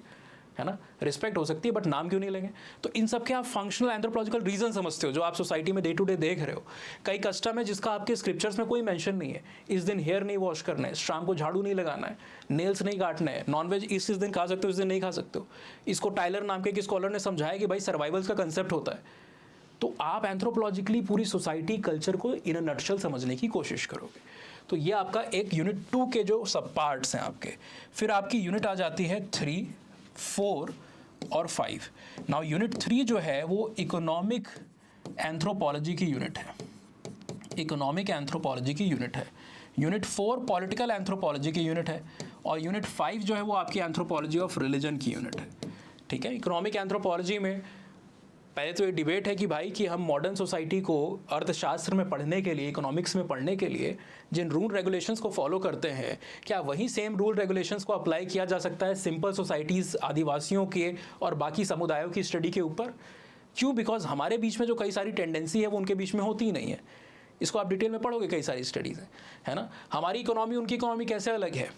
है ना। रिस्पेक्ट हो सकती है बट नाम क्यों नहीं लेंगे। तो इन सब के आप फंक्शनल एंथ्रोपोलॉजिकल रीजन समझते हो जो आप सोसाइटी में डे टू डे देख रहे हो। कई कस्टम है जिसका आपके स्क्रिप्चर्स में कोई मेंशन नहीं है। इस दिन हेयर नहीं वॉश करना है, शाम को झाड़ू नहीं लगाना है, नेल्स नहीं काटना है, नॉनवेज इस दिन खा सकते हो, इस दिन नहीं खा सकते हो। इसको टाइलर नाम के एक स्कॉलर ने समझाया कि भाई सर्वाइवल्स का कंसेप्ट होता है। तो आप एंथ्रोपोलॉजिकली पूरी सोसाइटी कल्चर को इन अ नटशल समझने की कोशिश करोगे। तो ये आपका एक यूनिट 2 के जो सब पार्ट्स हैं आपके। फिर आपकी यूनिट आ जाती है 3, 4 और 5। नाउ यूनिट 3 जो है वो इकोनॉमिक एंथ्रोपोलॉजी की यूनिट है, इकोनॉमिक एंथ्रोपोलॉजी की यूनिट है। यूनिट 4 पॉलिटिकल एंथ्रोपोलॉजी की यूनिट है, और यूनिट 5 जो है वो आपकी एंथ्रोपोलॉजी ऑफ रिलीजन की यूनिट है। ठीक है। इकोनॉमिक एंथ्रोपोलॉजी में पहले तो ये डिबेट है कि भाई कि हम मॉडर्न सोसाइटी को अर्थशास्त्र में पढ़ने के लिए, इकोनॉमिक्स में पढ़ने के लिए जिन रूल रेगुलेशंस को फॉलो करते हैं, क्या वही सेम रूल रेगुलेशंस को अप्लाई किया जा सकता है सिंपल सोसाइटीज़, आदिवासियों के और बाकी समुदायों की स्टडी के ऊपर। क्यों? बिकॉज हमारे बीच में जो कई सारी टेंडेंसी है वो उनके बीच में होती ही नहीं है। इसको आप डिटेल में पढ़ोगे, कई सारी स्टडीज़ हैं, है ना। हमारी इकोनॉमी उनकी इकोनॉमी कैसे अलग है।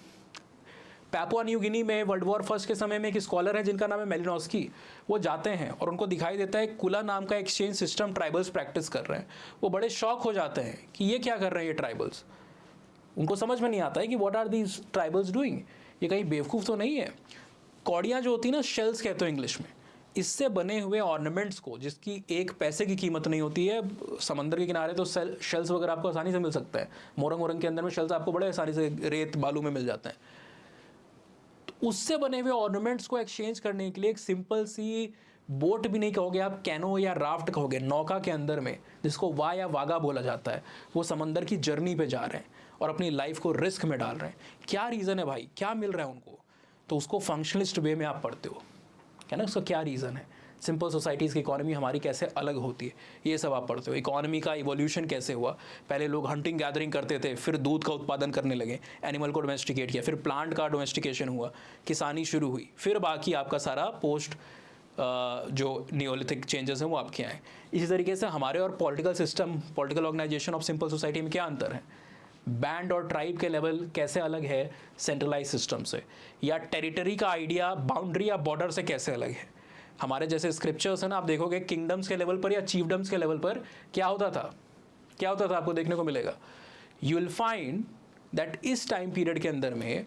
पैपुआ न्यू गिनी में वर्ल्ड वॉर फर्स्ट के समय में एक स्कॉलर है जिनका नाम है मेलिनोस्की। वो जाते हैं और उनको दिखाई देता है कुला नाम का एक्सचेंज सिस्टम ट्राइबल्स प्रैक्टिस कर रहे हैं। वो बड़े शॉक हो जाते हैं कि ये क्या कर रहे हैं ये ट्राइबल्स। उनको समझ में नहीं आता है कि what are these tribals doing, ये कहीं बेवकूफ़ तो नहीं है। कौड़ियाँ जो होती है ना, शेल्स कहते हो इंग्लिश में, इससे बने हुए ऑर्नामेंट्स को जिसकी एक पैसे की कीमत नहीं होती है, समंदर के किनारे तो शेल्स वगैरह आपको आसानी से मिल सकता है। मोरंग वोरंग के अंदर में शेल्स आपको बड़े आसानी से रेत बालू में मिल जाते हैं। उससे बने हुए ऑर्नामेंट्स को एक्सचेंज करने के लिए एक सिंपल सी बोट भी नहीं कहोगे आप, कैनो या राफ्ट कहोगे, नौका के अंदर में, जिसको वा या वागा बोला जाता है, वो समंदर की जर्नी पे जा रहे हैं और अपनी लाइफ को रिस्क में डाल रहे हैं। क्या रीज़न है भाई, क्या मिल रहा है उनको, तो उसको फंक्शनलिस्ट वे में आप पढ़ते हो, है ना। उसका क्या रीज़न है, सिंपल सोसाइटीज़ की इकोनॉमी हमारी कैसे अलग होती है, ये सब आप पढ़ते हो। इकोनॉमी का इवोल्यूशन कैसे हुआ, पहले लोग हंटिंग गैदरिंग करते थे, फिर दूध का उत्पादन करने लगे, एनिमल को डोमेस्टिकेट किया, फिर प्लांट का डोमेस्टिकेशन हुआ, किसानी शुरू हुई, फिर बाकी आपका सारा पोस्ट जो नियोलिथिक चेंजेस हैं वो आपके आए। इसी तरीके से हमारे और political system, political organisation of simple society में क्या अंतर है। बैंड और ट्राइब के लेवल कैसे अलग है सेंट्रलाइज सिस्टम से, या टेरिटरी का आइडिया बाउंड्री या बॉर्डर से कैसे अलग है। हमारे जैसे स्क्रिप्चर्स है ना, आप देखोगे किंगडम्स के लेवल पर या चीफडम्स के लेवल पर क्या होता था, क्या होता था आपको देखने को मिलेगा। यू विल फाइंड दैट इस टाइम पीरियड के अंदर में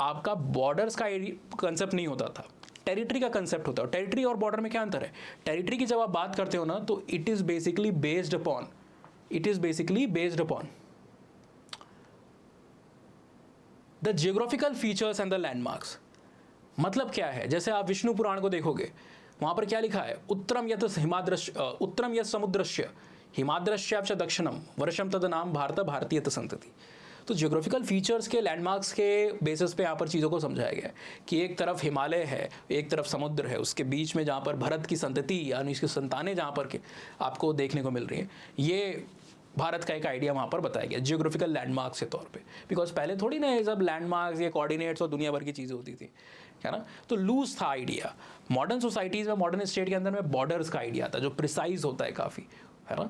आपका बॉर्डर्स का कंसेप्ट नहीं होता था, टेरिटरी का कंसेप्ट होता है। टेरिटरी और बॉर्डर में क्या अंतर है। टेरिटरी की जब आप बात करते हो ना, तो it is basically based upon the geographical features and the landmarks. मतलब क्या है, जैसे आप विष्णु पुराण को देखोगे, वहाँ पर क्या लिखा है, उत्तरम यत समुद्रस्य हिमाद्रश्याच दक्षिणम वर्षम तद नाम भारत भारतीयत संतति। तो जियोग्राफिकल फीचर्स के, लैंडमार्क्स के बेसिस पे यहाँ पर चीज़ों को समझाया गया है कि एक तरफ हिमालय है, एक तरफ समुद्र है, उसके बीच में जहाँ पर भरत की संतति यानी इसकी संतानें जहाँ पर के आपको देखने को मिल रही हैं, ये भारत का एक आइडिया वहाँ पर बताया गया जियोग्राफिकल लैंडमार्क्स के तौर पे। बिकॉज पहले थोड़ी ना ये सब लैंडमार्क्स, ये कोऑर्डिनेट्स और दुनिया भर की चीज़ें होती थी, है ना। तो लूज था आइडिया। मॉडर्न सोसाइटीज़ में, मॉडर्न स्टेट के अंदर में बॉर्डर्स का आइडिया था जो प्रिसाइज होता है काफ़ी, है ना।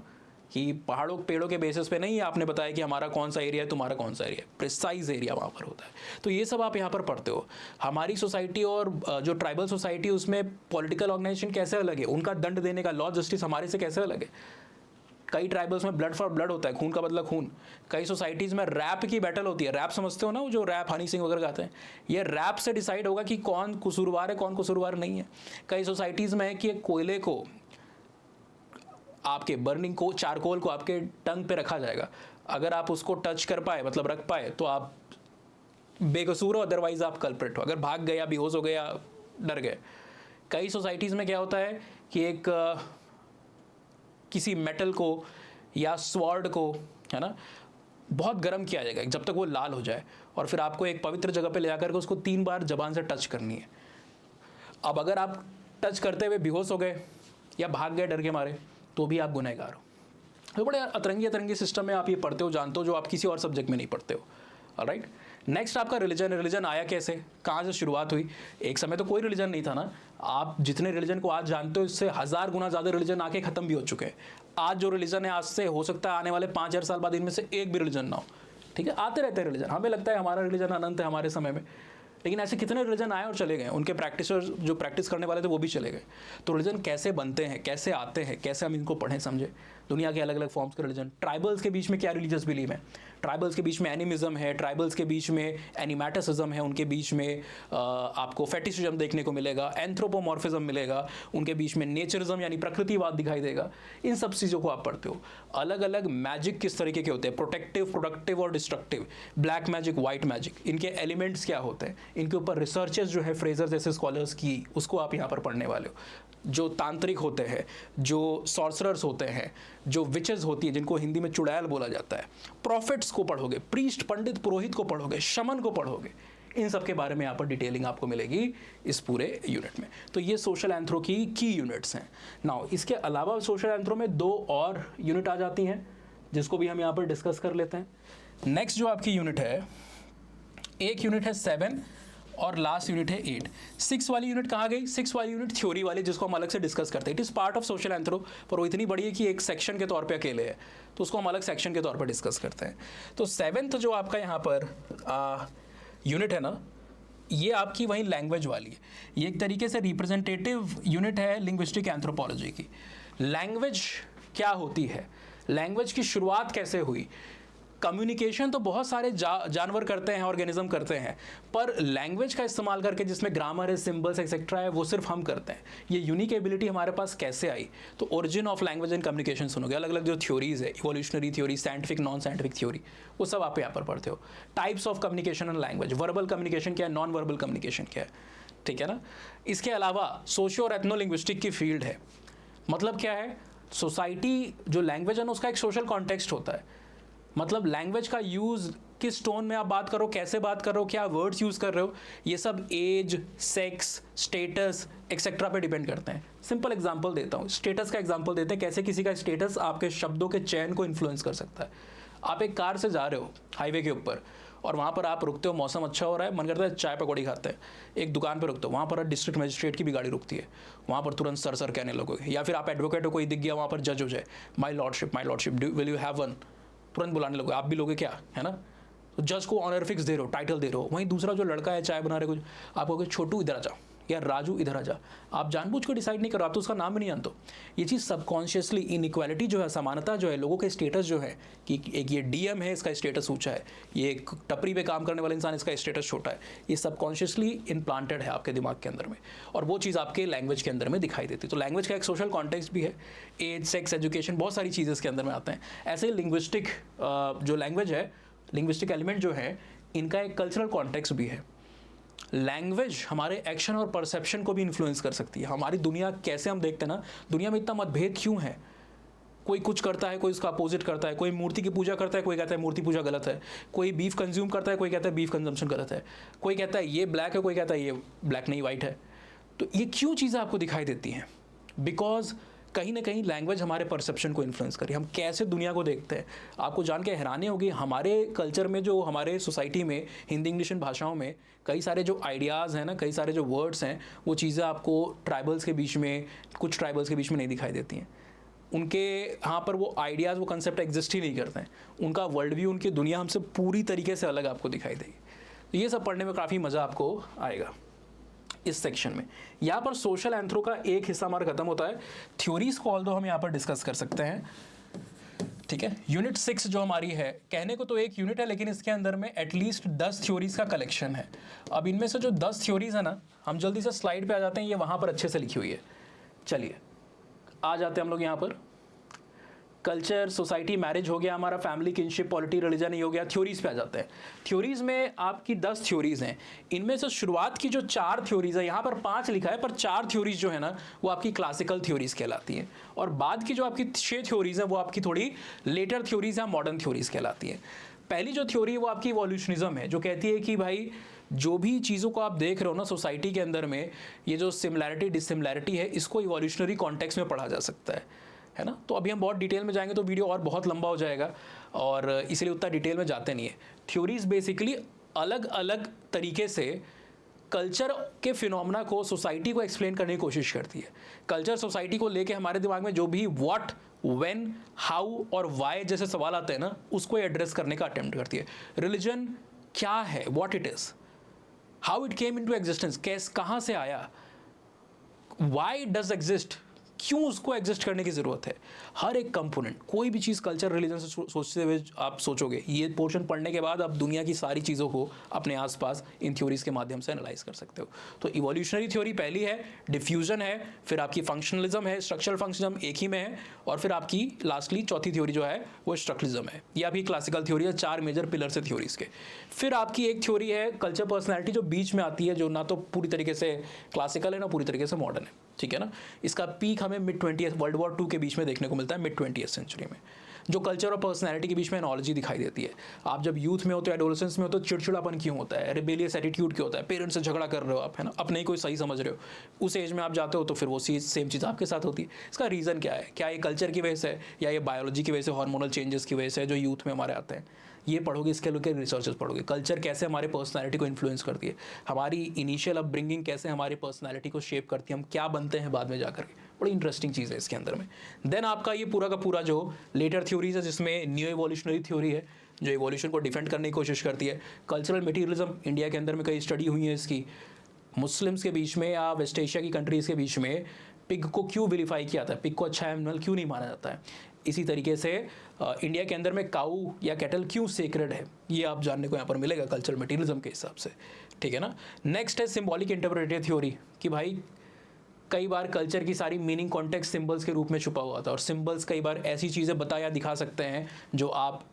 कि पहाड़ों पेड़ों के बेसिस पे नहीं आपने बताया कि हमारा कौन सा एरिया है, तुम्हारा कौन सा एरिया है, प्रिसाइज एरिया वहाँ पर होता है। तो ये सब आप यहाँ पर पढ़ते हो। हमारी सोसाइटी और जो ट्राइबल सोसाइटी उसमें पॉलिटिकल ऑर्गेनाइजेशन कैसे अलग है, उनका दंड देने का लॉ जस्टिस हमारे से कैसे अलग है। कई ट्राइबल्स में ब्लड फॉर ब्लड होता है, खून का बदला खून। कई सोसाइटीज़ में रैप की बैटल होती है। रैप समझते हो ना, वो जो रैप हनी सिंह वगैरह गाते हैं, ये रैप से डिसाइड होगा कि कौन कसूरवार है कौन कसूरवार नहीं है। कई सोसाइटीज़ में है कि कोयले को, आपके बर्निंग को, चारकोल को आपके टंग पे रखा जाएगा, अगर आप उसको टच कर पाए मतलब रख पाए तो आप बेकसूर हो, अदरवाइज आप कल्प्रिट हो। अगर भाग गए या बेहोश हो गए या डर गए। कई सोसाइटीज़ में क्या होता है कि एक किसी मेटल को या स्वॉर्ड को, है ना, बहुत गर्म किया जाएगा जब तक वो लाल हो जाए, और फिर आपको एक पवित्र जगह पे ले जाकर के उसको 3 बार जबान से टच करनी है। अब अगर आप टच करते हुए बेहोश हो गए या भाग गए डर के मारे तो भी आप गुनहगार हो। तो बड़े अतरंगी सिस्टम में आप ये पढ़ते हो, जानते हो, जो आप किसी और सब्जेक्ट में नहीं पढ़ते हो। ऑलराइट, नेक्स्ट आपका रिलीजन आया कैसे, कहाँ से शुरुआत हुई। एक समय तो कोई रिलीजन नहीं था ना। आप जितने रिलीजन को आज जानते हो इससे 1000 गुना ज़्यादा रिलीजन आके ख़त्म भी हो चुके हैं। आज जो रिलीजन है, आज से हो सकता है आने वाले 5000 साल बाद इनमें से एक भी रिलीजन ना हो। ठीक है, आते रहते हैं रिलीजन। हमें लगता है हमारा रिलीजन अनंत है हमारे समय में, लेकिन ऐसे कितने रिलीजन आए और चले गए। उनके प्रैक्टिसर्स जो प्रैक्टिस करने वाले थे वो भी चले गए। तो रिलीजन कैसे बनते हैं, कैसे आते हैं, कैसे हम इनको पढ़ें समझें। दुनिया के अलग अलग फॉर्म्स के रिलीजन। ट्राइबल्स के बीच में क्या रिलीजियस बिलीव है, ट्राइबल्स के बीच में एनिमिज्म है, ट्राइबल्स के बीच में एनिमेटिसिज्म है, उनके बीच में आपको फेटिशिज्म देखने को मिलेगा, एंथ्रोपोमॉर्फिज्म मिलेगा, उनके बीच में नेचरिज्म यानी प्रकृतिवाद दिखाई देगा। इन सब चीज़ों को आप पढ़ते हो। अलग अलग मैजिक किस तरीके के होते हैं, प्रोटेक्टिव, प्रोडक्टिव और destructive, black magic, white magic, इनके एलिमेंट्स क्या होते हैं, इनके ऊपर रिसर्चेस जो है फ्रेजर जैसे स्कॉलर्स की, उसको आप यहाँ पर पढ़ने वाले हो। जो तांत्रिक होते हैं, जो सॉर्सरर्स होते हैं, जो विचेस होती है जिनको हिंदी में चुड़ैल बोला जाता है, प्रॉफिट्स को पढ़ोगे, प्रीस्ट पंडित पुरोहित को पढ़ोगे, शमन को पढ़ोगे। इन सब के बारे में यहाँ पर डिटेलिंग आपको मिलेगी इस पूरे यूनिट में। तो ये सोशल एंथ्रो की यूनिट्स हैं। नाउ इसके अलावा सोशल एंथ्रो में 2 और यूनिट आ जाती हैं जिसको भी हम यहाँ पर डिस्कस कर लेते हैं। नेक्स्ट जो आपकी यूनिट है, एक यूनिट है 7 और लास्ट यूनिट है 8। 6 वाली यूनिट कहाँ गई, 6 वाली यूनिट थ्योरी वाली, जिसको हम अलग से डिस्कस करते हैं। It is part of social anthro, पर वो इतनी बड़ी है कि एक सेक्शन के तौर पे अकेले है, तो उसको हम अलग सेक्शन के तौर पे डिस्कस करते हैं। तो 7th जो आपका यहाँ पर यूनिट है ना, ये आपकी वही लैंग्वेज वाली है। ये एक तरीके से रिप्रेजेंटेटिव यूनिट है लिंग्विस्टिक एंथ्रोपोलॉजी की। लैंग्वेज क्या होती है, लैंग्वेज की शुरुआत कैसे हुई। कम्युनिकेशन तो बहुत सारे जानवर करते हैं, ऑर्गेनिज्म करते हैं, पर लैंग्वेज का इस्तेमाल करके जिसमें ग्रामर है, सिंबल्स एक्सेट्रा है, वो सिर्फ हम करते हैं। ये यूनिक एबिलिटी हमारे पास कैसे आई। तो origin of language and communication सुनोगे, अलग अलग जो थ्योरीज है, evolutionary theory, scientific, non scientific theory, वो सब आप यहाँ पर पढ़ते हो। Types of communication and language, verbal communication क्या है, नॉन वर्बल कम्युनिकेशन क्या है, ठीक है ना। इसके अलावा सोशियो और एथनोलिंग्विस्टिक की फील्ड है। मतलब क्या है, सोसाइटी जो लैंग्वेज है ना, उसका एक सोशल कॉन्टेक्स्ट होता है। मतलब लैंग्वेज का यूज़ किस टोन में आप बात करो, कैसे बात कर रहे हो, क्या वर्ड्स यूज़ कर रहे हो, ये सब एज, सेक्स, स्टेटस एक्सेट्रा पे डिपेंड करते हैं। सिंपल एग्जांपल देता हूँ, स्टेटस का एग्जांपल देते हैं, कैसे किसी का स्टेटस आपके शब्दों के चयन को इन्फ्लुएंस कर सकता है। आप एक कार से जा रहे हो हाईवे के ऊपर, और वहाँ पर आप रुकते हो, मौसम अच्छा हो रहा है, मन करता है चाय पकौड़ी खाते हैं, एक दुकान पर रुकते हो, वहाँ पर डिस्ट्रिक्ट मजिस्ट्रेट की भी गाड़ी रुकती है, वहाँ पर तुरंत सर सर कहने लगोगे। या फिर आप एडवोकेट हो, कोई दिख गया वहाँ पर जज हो जाए, my lordship will you have one, तुरंत बुलाने लगो, आप भी लोगे क्या, है ना। तो जज को ऑनर फिक्स दे रहे हो, टाइटल दे रहे हो। वहीं दूसरा जो लड़का है चाय बना रहे कुछ, आप कहोगे छोटू इधर आ जा, या राजू इधर आ जा। आप जानबूझ के डिसाइड नहीं करो, आप तो उसका नाम भी नहीं जानते। ये चीज़ सबकॉन्शियसली, इनइक्वालिटी जो है, समानता जो है, लोगों के स्टेटस जो है, कि एक ये डीएम है इसका स्टेटस ऊंचा है, ये एक टपरी पे काम करने वाला इंसान इसका स्टेटस छोटा है, ये सबकॉन्शियसली इम्प्लांटेड है आपके दिमाग के अंदर में, और वो चीज़ आपके लैंग्वेज के अंदर में दिखाई देती है। तो लैंग्वेज का एक सोशल कॉन्टेक्स्ट भी है, एज, सेक्स, एजुकेशन, बहुत सारी चीज़ें इसके अंदर में आते हैं। ऐसे ही लिंग्विस्टिक जो लैंग्वेज है, लिंग्विस्टिक एलिमेंट जो है, इनका एक कल्चरल कॉन्टेक्स्ट भी है। लैंग्वेज हमारे एक्शन और परसेप्शन को भी इन्फ्लुएंस कर सकती है। हमारी दुनिया कैसे हम देखते हैं ना, दुनिया में इतना मतभेद क्यों है, कोई कुछ करता है, कोई उसका अपोजिट करता है, कोई मूर्ति की पूजा करता है, कोई कहता है मूर्ति पूजा गलत है, कोई बीफ कंज्यूम करता है, कोई कहता है बीफ कंजम्पशन गलत है, कोई कहता है ये ब्लैक है, कोई कहता है ये ब्लैक नहीं वाइट है। तो ये क्यों चीज़ें आपको दिखाई देती हैं, बिकॉज कहीं ना कहीं लैंग्वेज हमारे परसेप्शन को इन्फ्लुएंस करी, हम कैसे दुनिया को देखते हैं। आपको जान के हैरानी होगी, हमारे कल्चर में, जो हमारे सोसाइटी में हिंदी इंग्लिश इन भाषाओं में कई सारे जो आइडियाज़ हैं ना, कई सारे जो वर्ड्स हैं, वो चीज़ें आपको ट्राइबल्स के बीच में, कुछ ट्राइबल्स के बीच में नहीं दिखाई देती हैं। उनके यहाँ पर वो आइडियाज़, वो कंसेप्ट एग्जिस्ट ही नहीं करते हैं, उनका वर्ल्ड व्यू, उनकी दुनिया हमसे पूरी तरीके से अलग आपको दिखाई देगी। तो ये सब पढ़ने में काफ़ी मज़ा आपको आएगा इस सेक्शन में। यहाँ पर सोशल एंथ्रो का एक हिस्सा हमारा खत्म होता है। थ्योरीज को ऑल्दो हम यहाँ पर डिस्कस कर सकते हैं, ठीक है। यूनिट 6 जो हमारी है, कहने को तो एक यूनिट है लेकिन इसके अंदर में एटलीस्ट 10 थ्योरीज का कलेक्शन है। अब इनमें से जो 10 थ्योरीज है ना, हम जल्दी से स्लाइड पे आ जाते हैं, ये वहाँ पर अच्छे से लिखी हुई है। चलिए आ जाते हैं हम लोग यहाँ पर। कल्चर, सोसाइटी, मैरिज हो गया हमारा, फैमिली, किनशिप, पॉलिटी, रिलीजन ही हो गया। थ्योरीज पे आ जाते हैं। थ्योरीज में आपकी 10 थ्योरीज हैं। इनमें से शुरुआत की जो 4 थ्योरीज है, यहाँ पर 5 लिखा है पर 4 थ्योरीज जो है ना वो आपकी क्लासिकल थ्योरीज कहलाती हैं, और बाद की जो आपकी 6 थ्योरीज हैं वो आपकी थोड़ी लेटर थ्योरीज या मॉडर्न थ्योरीज कहलाती हैं। पहली जो थ्योरी है वो आपकी इवोल्यूशनिज्म है, जो कहती है कि भाई जो भी चीज़ों को आप देख रहे हो ना सोसाइटी के अंदर में, ये जो सिमिलैरिटी डिससिमिलैरिटी है, इसको इवोल्यूशनरी कॉन्टेक्स्ट में पढ़ा जा सकता है ना। तो अभी हम बहुत डिटेल में जाएंगे तो वीडियो और बहुत लंबा हो जाएगा, और इसलिए उतना डिटेल में जाते नहीं है। थ्योरीज बेसिकली अलग अलग तरीके से कल्चर के फिनोमेना को, सोसाइटी को एक्सप्लेन करने की कोशिश करती है। कल्चर सोसाइटी को लेके हमारे दिमाग में जो भी व्हाट, व्हेन, हाउ और व्हाई जैसे सवाल आते हैं ना, उसको एड्रेस करने का अटेम्प्ट करती है। रिलीजन क्या है, what it is, how it came into existence, कहाँ से आया, व्हाई डज एग्जिस्ट, क्यों उसको एग्जिस्ट करने की ज़रूरत है। हर एक कंपोनेंट, कोई भी चीज़ कल्चर रिलीजन से सोचते हुए आप सोचोगे, ये पोर्शन पढ़ने के बाद आप दुनिया की सारी चीज़ों को अपने आसपास इन थ्योरीज के माध्यम से एनालाइज कर सकते हो। तो इवोल्यूशनरी थ्योरी पहली है, डिफ्यूजन है, फिर आपकी फंक्शनलिज्म है, स्ट्रक्चरल फंक्शनलिज्म एक ही में है, और फिर आपकी लास्टली चौथी थ्योरी जो है वो स्ट्रक्चरलिज्म है। ये आपकी क्लासिकल थ्योरी है, 4 मेजर पिलर से थ्योरीज के। फिर आपकी एक थ्योरी है कल्चर पर्सनैलिटी, जो बीच में आती है, जो ना तो पूरी तरीके से क्लासिकल है ना पूरी तरीके से मॉडर्न है, ठीक है ना। इसका पीक हमें मिड 20th, वर्ल्ड वॉर 2 के बीच में देखने को मिलता है, मिड 20th सेंचुरी में, जो कल्चर और पर्सनैलिटी के बीच में एनोलॉजी दिखाई देती है। आप जब यूथ में होते हो, एडोलेसेंस में होते हो, चिड़चिड़ापन क्यों होता है, रिबेलियस एटीट्यूड क्यों होता है, पेरेंट्स से झगड़ा कर रहे हो आप, है ना, अपने ही कोई सही समझ रहे हो, उस एज में आप जाते हो तो फिर वो सेम चीज़ आपके साथ होती है। इसका रीज़न क्या है, क्या ये कल्चर की वजह से है या ये बायोलॉजी की वजह से, हार्मोनल चेंजेस की वजह से जो यूथ में हमारे आते हैं, ये पढ़ोगे, इसके लोग रिसर्चेस पढ़ोगे। कल्चर कैसे हमारे पर्सनालिटी को इन्फ्लुएंस करती है, हमारी इनिशियल अपब्रिंगिंग कैसे हमारी पर्सनालिटी को शेप करती है, हम क्या बनते हैं बाद में जाकर के, बड़ी इंटरेस्टिंग चीज़ है इसके अंदर में। देन आपका ये पूरा का पूरा जो लेटर थ्योरीज है, जिसमें न्यू इवोल्यूशनरी थ्योरी है, जो इवोल्यूशन को डिफेंड करने की कोशिश करती है। कल्चरल मटीरियलिज्म, इंडिया के अंदर में कई स्टडी हुई है इसकी, मुस्लिम्स के बीच में या वेस्ट एशिया की कंट्रीज़ के बीच में पिग को क्यों विलीफाई किया जाता है, पिग को अच्छा एनिमल क्यों नहीं माना जाता है। इसी तरीके से इंडिया के अंदर में काऊ या कैटल क्यों सेक्रेड है, ये आप जानने को यहाँ पर मिलेगा कल्चरल मटीरियलिज्म के हिसाब से, ठीक है ना। नेक्स्ट है सिंबॉलिक इंटरप्रेटिव थ्योरी, कि भाई कई बार कल्चर की सारी मीनिंग कॉन्टेक्स्ट सिंबल्स के रूप में छुपा हुआ था, और सिंबल्स कई बार ऐसी चीज़ें बता या दिखा सकते हैं जो आप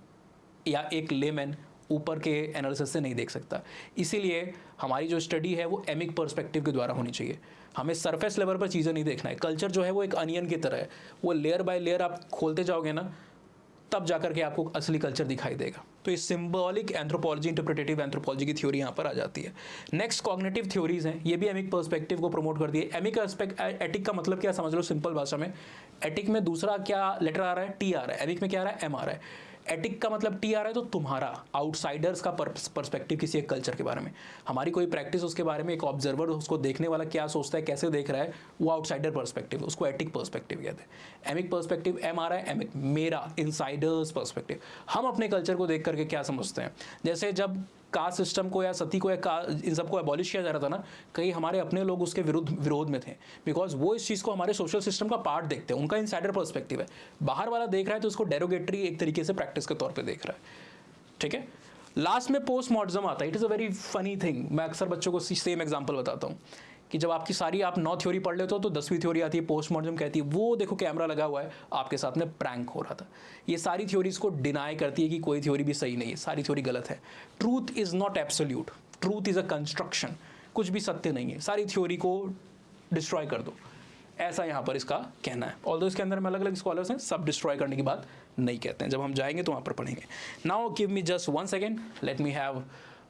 या एक लेमैन ऊपर के एनालिसिस से नहीं देख सकता। इसीलिए हमारी जो स्टडी है वो एमिक पर्सपेक्टिव के द्वारा होनी चाहिए। हमें सरफेस लेवल पर चीज़ें नहीं देखना है। कल्चर जो है वो एक अनियन की तरह है, वो लेयर बाय लेयर आप खोलते जाओगे ना, तब जाकर के आपको असली कल्चर दिखाई देगा। तो ये सिंबॉलिक एंथ्रोपोलॉजी, इंटरप्रेटिव एंथ्रोपोलॉजी की थ्योरी यहाँ पर आ जाती है। नेक्स्ट कॉग्निटिव थ्योरीज हैं, ये भी एमिक पर्सपेक्टिव को प्रमोट करती है। एमिक एटिक का मतलब क्या समझ लो सिंपल भाषा में, एटिक में दूसरा क्या लेटर आ रहा है, टी आ रहा है, एमिक में क्या आ रहा है, एम आ रहा है। एटिक का मतलब टी आ रहा है, तो तुम्हारा आउटसाइडर्स का पर्सपेक्टिव किसी एक कल्चर के बारे में, हमारी कोई प्रैक्टिस उसके बारे में, एक ऑब्जर्वर उसको देखने वाला क्या सोचता है, कैसे देख रहा है, वो आउटसाइडर पर्सपेक्टिव, उसको एटिक पर्सपेक्टिव कहते हैं। एमिक पर्सपेक्टिव एम आ रहा है, एमिक मेरा इनसाइडर्स पर्सपेक्टिव, हम अपने कल्चर को देख करके क्या समझते हैं। जैसे जब कास्ट सिस्टम को या सती को या इन सबको एबॉलिश किया जा रहा था ना, कई हमारे अपने लोग उसके विरोध में थे, बिकॉज वो इस चीज़ को हमारे सोशल सिस्टम का पार्ट देखते हैं, उनका इनसाइडर पर्सपेक्टिव है। बाहर वाला देख रहा है तो उसको डेरोगेटरी एक तरीके से प्रैक्टिस के तौर पे देख रहा है, ठीक है। लास्ट में पोस्ट मॉडर्निज्म आता है। It is a very funny thing, मैं अक्सर बच्चों को सेम एग्जाम्पल बताता हूँ कि जब आपकी सारी आप 9 थ्योरी पढ़ लेते हो तो 10वीं थ्योरी आती है पोस्ट मॉडर्निज्म, कहती है वो देखो कैमरा लगा हुआ है, आपके साथ में प्रैंक हो रहा था। ये सारी थ्योरीज को डिनाई करती है कि कोई थ्योरी भी सही नहीं है, सारी थ्योरी गलत है। Truth is not absolute, truth is a construction, कुछ भी सत्य नहीं है, सारी थ्योरी को डिस्ट्रॉय कर दो, ऐसा यहाँ पर इसका कहना है। ऑल्दो इसके अंदर में अलग अलग स्कॉलर्स हैं, सब डिस्ट्रॉय करने की बात नहीं कहते हैं, जब हम जाएंगे तो वहाँ पर पढ़ेंगे। Now give me just 1 second, let me have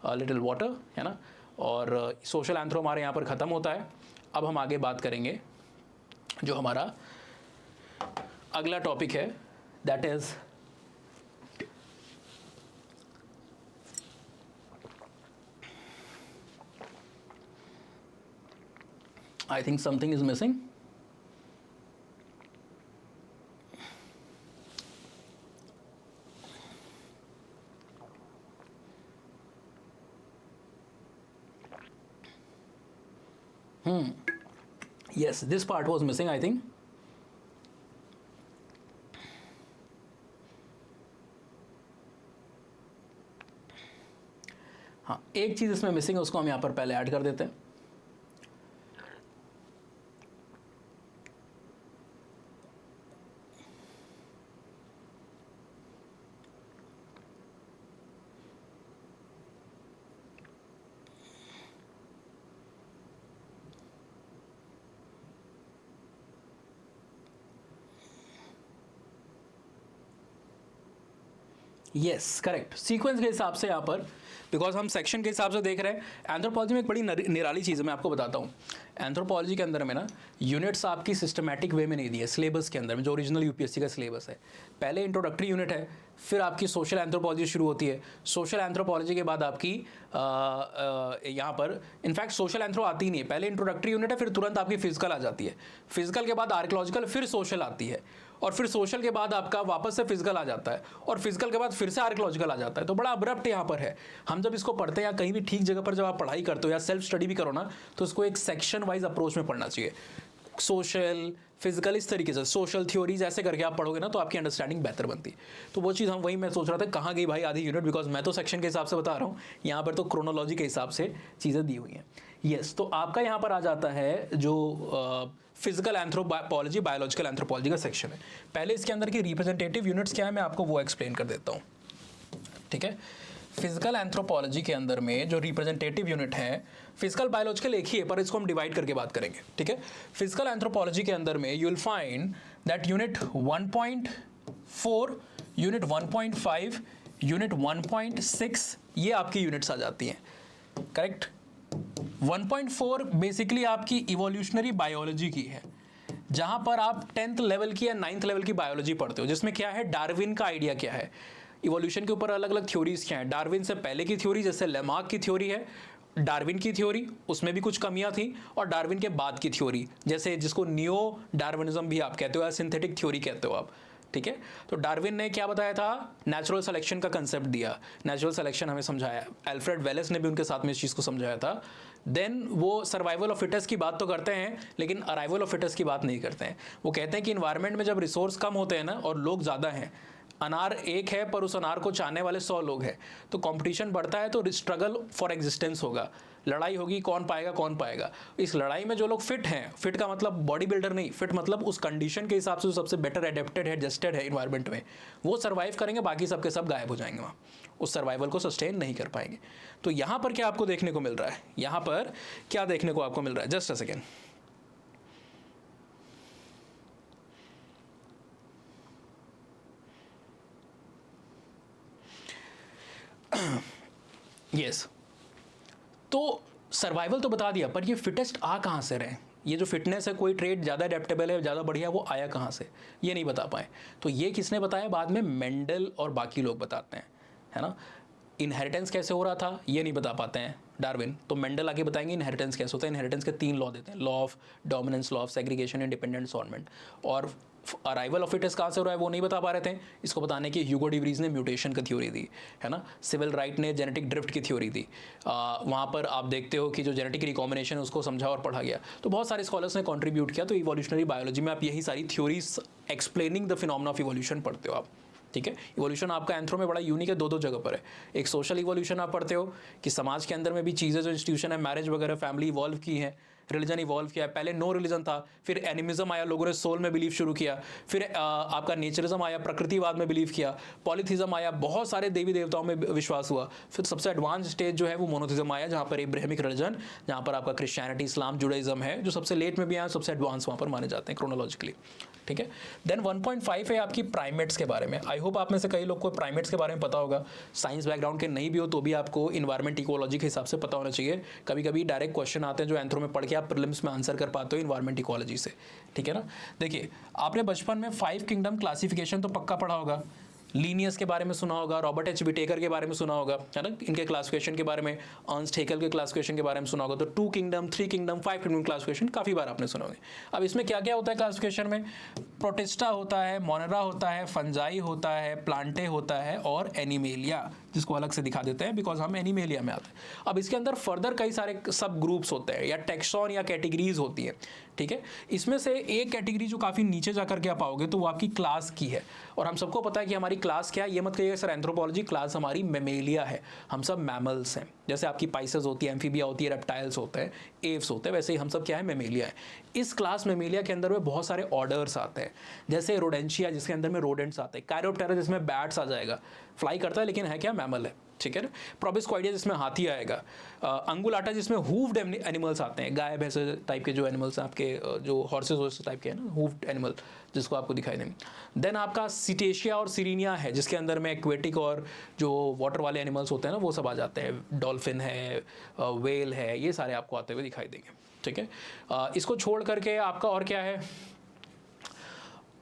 a little water, है ना। और सोशल एंथ्रो हमारे यहाँ पर ख़त्म होता है। अब हम आगे बात करेंगे जो हमारा अगला टॉपिक है, that is I think something is missing. Yes, this part was missing, I think. हाँ, एक चीज़ इसमें मिसिंग है, उसको हम यहाँ पर पहले ऐड कर देते हैं. Yes, correct. सीक्वेंस के हिसाब से यहाँ पर, बिकॉज हम सेक्शन के हिसाब से देख रहे हैं. एंथ्रोपोलॉजी में एक बड़ी निराली चीज़ है, मैं आपको बताता हूँ. एंथ्रोपोलॉजी के अंदर में ना यूनिट्स आपकी सिस्टमैटिक वे में नहीं दी है सिलेबस के अंदर में, जो ओरिजिनल यूपीएससी का सिलेबस है. पहले इंट्रोडक्टरी यूनिट है, फिर आपकी सोशल एंथ्रोपोलॉजी शुरू होती है. सोशल एंथ्रोपोलॉजी के बाद आपकी यहाँ पर इनफैक्ट सोशल एंथ्रो आती ही नहीं है. पहले इंट्रोडक्टरी यूनिट है, फिर तुरंत आपकी फिजिकल आ जाती है. फिजिकल के बाद आर्कियोलॉजिकल, फिर सोशल आती है, और फिर सोशल के बाद आपका वापस से फिजिकल आ जाता है, और फिजिकल के बाद फिर से आर्कियोलॉजिकल आ जाता है. तो बड़ा अब्रप्ट यहाँ पर है. हम जब इसको पढ़ते हैं या कहीं भी ठीक जगह पर जब आप पढ़ाई करते हो या सेल्फ स्टडी भी करो ना, तो इसको एक सेक्शन वाइज अप्रोच में पढ़ना चाहिए. सोशल, फिजिकल, इस तरीके से सोशल थ्योरीज ऐसे करके आप पढ़ोगे ना, तो आपकी अंडरस्टैंडिंग बेहतर बनती. तो वो चीज़ हम वही मैं सोच रहा था, कहाँ गई भाई आधी यूनिट, बिकॉज मैं तो सेक्शन के हिसाब से बता रहा हूँ, यहाँ पर तो क्रोनोलॉजी के हिसाब से चीज़ें दी हुई हैं. यस, तो आपका यहाँ पर आ जाता है जो फिजिकल एंथ्रोपोलॉजी, बायोलॉजिकल एंथ्रोपोलॉजी का सेक्शन है. पहले इसके अंदर की रिप्रेजेंटेटिव यूनिट्स क्या है, मैं आपको वो एक्सप्लेन कर देता हूँ. ठीक है. फिजिकल एंथ्रोपोलॉजी के अंदर में जो रिप्रेजेंटेटिव यूनिट है, फिजिकल बायोलॉजिकल एक ही है, पर इसको हम डिवाइड करके बात करेंगे. ठीक है. फिजिकल एंथ्रोपोलॉजी के अंदर में you will find that unit 1.4, unit 1.5, unit 1.6, ये आपकी यूनिट्स आ जाती हैं. करेक्ट. 1.4 बेसिकली आपकी इवोल्यूशनरी बायोलॉजी की है, जहां पर आप 10th लेवल की या 9th लेवल की बायोलॉजी पढ़ते हो, जिसमें क्या है, डार्विन का आइडिया क्या है, इवोल्यूशन के ऊपर अलग अलग थ्योरीज क्या है. डार्विन से पहले की थ्योरी, जैसे लेमार्क की थ्योरी है, डार्विन की थ्योरी, उसमें भी कुछ कमियां थी, और डार्विन के बाद की थ्योरी, जैसे जिसको नियो डार्विनिज्म भी आप कहते हो या सिंथेटिक थ्योरी कहते हो आप. ठीक है. तो डार्विन ने क्या बताया था, नेचुरल सिलेक्शन का कंसेप्ट दिया, नेचुरल सिलेक्शन हमें समझाया. एल्फ्रेड वेलेस ने भी उनके साथ में इस चीज़ को समझाया था. देन वो सर्वाइवल ऑफ फिटेस्ट की बात तो करते हैं, लेकिन अराइवल ऑफ फिटेस्ट की बात नहीं करते हैं. वो कहते हैं कि इन्वायरमेंट में जब रिसोर्स कम होते हैं ना और लोग ज़्यादा हैं, अनार एक है पर उस अनार को चाहने वाले 100 लोग हैं, तो कंपटीशन बढ़ता है, तो स्ट्रगल फॉर एग्जिस्टेंस होगा, लड़ाई होगी, कौन पाएगा कौन पाएगा. इस लड़ाई में जो लोग फिट हैं, फिट का मतलब बॉडी बिल्डर नहीं, फिट मतलब उस कंडीशन के हिसाब से जो सबसे बेटर एडेप्टेड है, एडजस्टेड है इन्वायरमेंट में, वो सर्वाइव करेंगे, बाकी सबके सब गायब हो जाएंगे वहाँ, उस सर्वाइवल को सस्टेन नहीं कर पाएंगे. तो यहाँ पर क्या आपको देखने को मिल रहा है, यहाँ पर क्या देखने को आपको मिल रहा है, जस्ट अ सेकेंड. यस. तो सर्वाइवल तो बता दिया, पर ये फिटेस्ट आ कहाँ से रहे, ये जो फिटनेस है, कोई ट्रेड ज़्यादा एडेप्टेबल है, ज़्यादा बढ़िया, वो आया कहाँ से, ये नहीं बता पाए. तो ये किसने बताया, बाद में मेंडल और बाकी लोग बताते हैं, है ना. इनहेरिटेंस कैसे हो रहा था ये नहीं बता पाते हैं डार्विन, तो मेंडल आके बताएंगे इनहेरिटेंस कैसे होता है. इनहेरिटेंस के 3 लॉ देते हैं, law of dominance, law of segregation, independent assortment. और अराइवल ऑफ फिटेस्ट कहाँ से हो रहा है वो नहीं बता पा रहे थे. इसको बताने की ह्यूगो डिवरीज ने म्यूटेशन की थ्योरी दी, है ना. सिविल राइट ने जेनेटिक ड्रिफ्ट की थ्योरी दी. वहाँ पर आप देखते हो कि जो जेनेटिक रिकॉम्बिनेशन है उसको समझा और पढ़ा गया. तो बहुत सारे स्कॉलर्स ने कंट्रीब्यूट किया. तो इवोल्यूशनरी बायोलॉजी में आप यही सारी theories explaining the phenomena of evolution पढ़ते हो आप. ठीक है. इवोल्यूशन आपका एंथ्रो में बड़ा यूनिक है, 2 जगह पर है. एक सोशल इवोल्यूशन आप पढ़ते हो कि समाज के अंदर में भी चीज़ें जो इंस्टीट्यूशन है, मैरिज वगैरह, फैमिली इवॉल्व की है, रिलीजन इवॉल्व किया है. पहले नो रिलीजन था, फिर एनिमिज्म आया, लोगों ने सोल में बिलीव शुरू किया. फिर आपका नेचरिज्म आया, प्रकृतिवाद में बिलीव किया. पॉलीथिज्म आया, बहुत सारे देवी देवताओं में विश्वास हुआ. फिर सबसे एडवांस स्टेज जो है वो मोनोथिज्म आया, जहाँ पर इब्राहिमिक रिलीजन, जहाँ पर आपका क्रिश्चियनिटी, इस्लाम, जुडाइज्म है, जो सबसे लेट में भी आया, सबसे एडवांस वहाँ पर माने जाते हैं क्रोनोलॉजिकली. ठीक है. देन 1.5 है आपकी प्राइमेट्स के बारे में. आई होप आप में से कई लोग को प्राइमेट्स के बारे में पता होगा. साइंस बैकग्राउंड के नहीं भी हो तो भी आपको इन्वायरमेंट इकोलॉजी के हिसाब से पता होना चाहिए. कभी कभी डायरेक्ट क्वेश्चन आते हैं जो एंथ्रो में पढ़ के आप प्रीलिम्स में आंसर कर पाते हो इन्वायरमेंट इकोलॉजी से. ठीक है ना. देखिए, आपने बचपन में 5 किंगडम क्लासिफिकेशन तो पक्का पढ़ा होगा. लीनियस के बारे में सुना होगा, रॉबर्ट एच विटेकर के बारे में सुना होगा, है ना, इनके क्लासिफिकेशन के बारे में, अर्नस्ट हेकल के क्लासिफिकेशन के बारे में सुना होगा। तो 2 किंगडम, 3 किंगडम, 5 किंगडम क्लासिफिकेशन काफ़ी बार आपने सुना होगा। अब इसमें क्या क्या होता है क्लासिफिकेशन में? प्रोटिस्टा होता है, मोनेरा होता है, फंजाई होता है, प्लांटे होता है और एनिमेलिया, जिसको अलग से दिखा देते हैं बिकॉज हम एनिमेलिया में आते हैं। अब इसके अंदर फर्दर कई सारे सब ग्रुप्स होते हैं या टेक्सॉन या कैटेगरीज होती है, ठीक है। इसमें से एक कैटेगरी जो काफ़ी नीचे जाकर के आप पाओगे तो वो आपकी क्लास की है। और हम सबको पता है कि हमारी क्लास क्या है। ये मत कहिएगा सर एंथ्रोपोलॉजी, क्लास हमारी मेमेलिया है, हम सब मैमल्स हैं। जैसे आपकी पाइसेस होती है, एम्फीबिया होती है, रेप्टाइल्स होते हैं, एव्स होते हैं, वैसे ही हम सब क्या है, मेमेलिया है। इस क्लास मेमेलिया के अंदर में बहुत सारे ऑर्डर्स आते हैं, जैसे रोडेंशिया जिसके अंदर में रोडेंट्स आते हैं, कायरोप्टेरा जिसमें बैट्स आ जाएगा, फ्लाई करता है लेकिन है क्या, मैमल है, ठीक है ना। प्रोबिस्क्वाइडिया जिसमें हाथी आएगा, अंगुलाटा जिसमें हूव्ड एनिमल्स आते हैं, गाय भैंस टाइप के जो एनिमल्स हैं आपके, जो हॉर्सेस टाइप के हैं ना, हूव्ड एनिमल जिसको आपको दिखाई देंगे। देन आपका सिटेशिया और सिरीनिया है जिसके अंदर में एक्वेटिक और जो वाटर वाले एनिमल्स होते हैं ना वो सब आ जाते हैं, डॉल्फिन है, वेल है, ये सारे आपको आते हुए दिखाई देंगे, ठीक है। इसको छोड़ करके आपका और क्या है,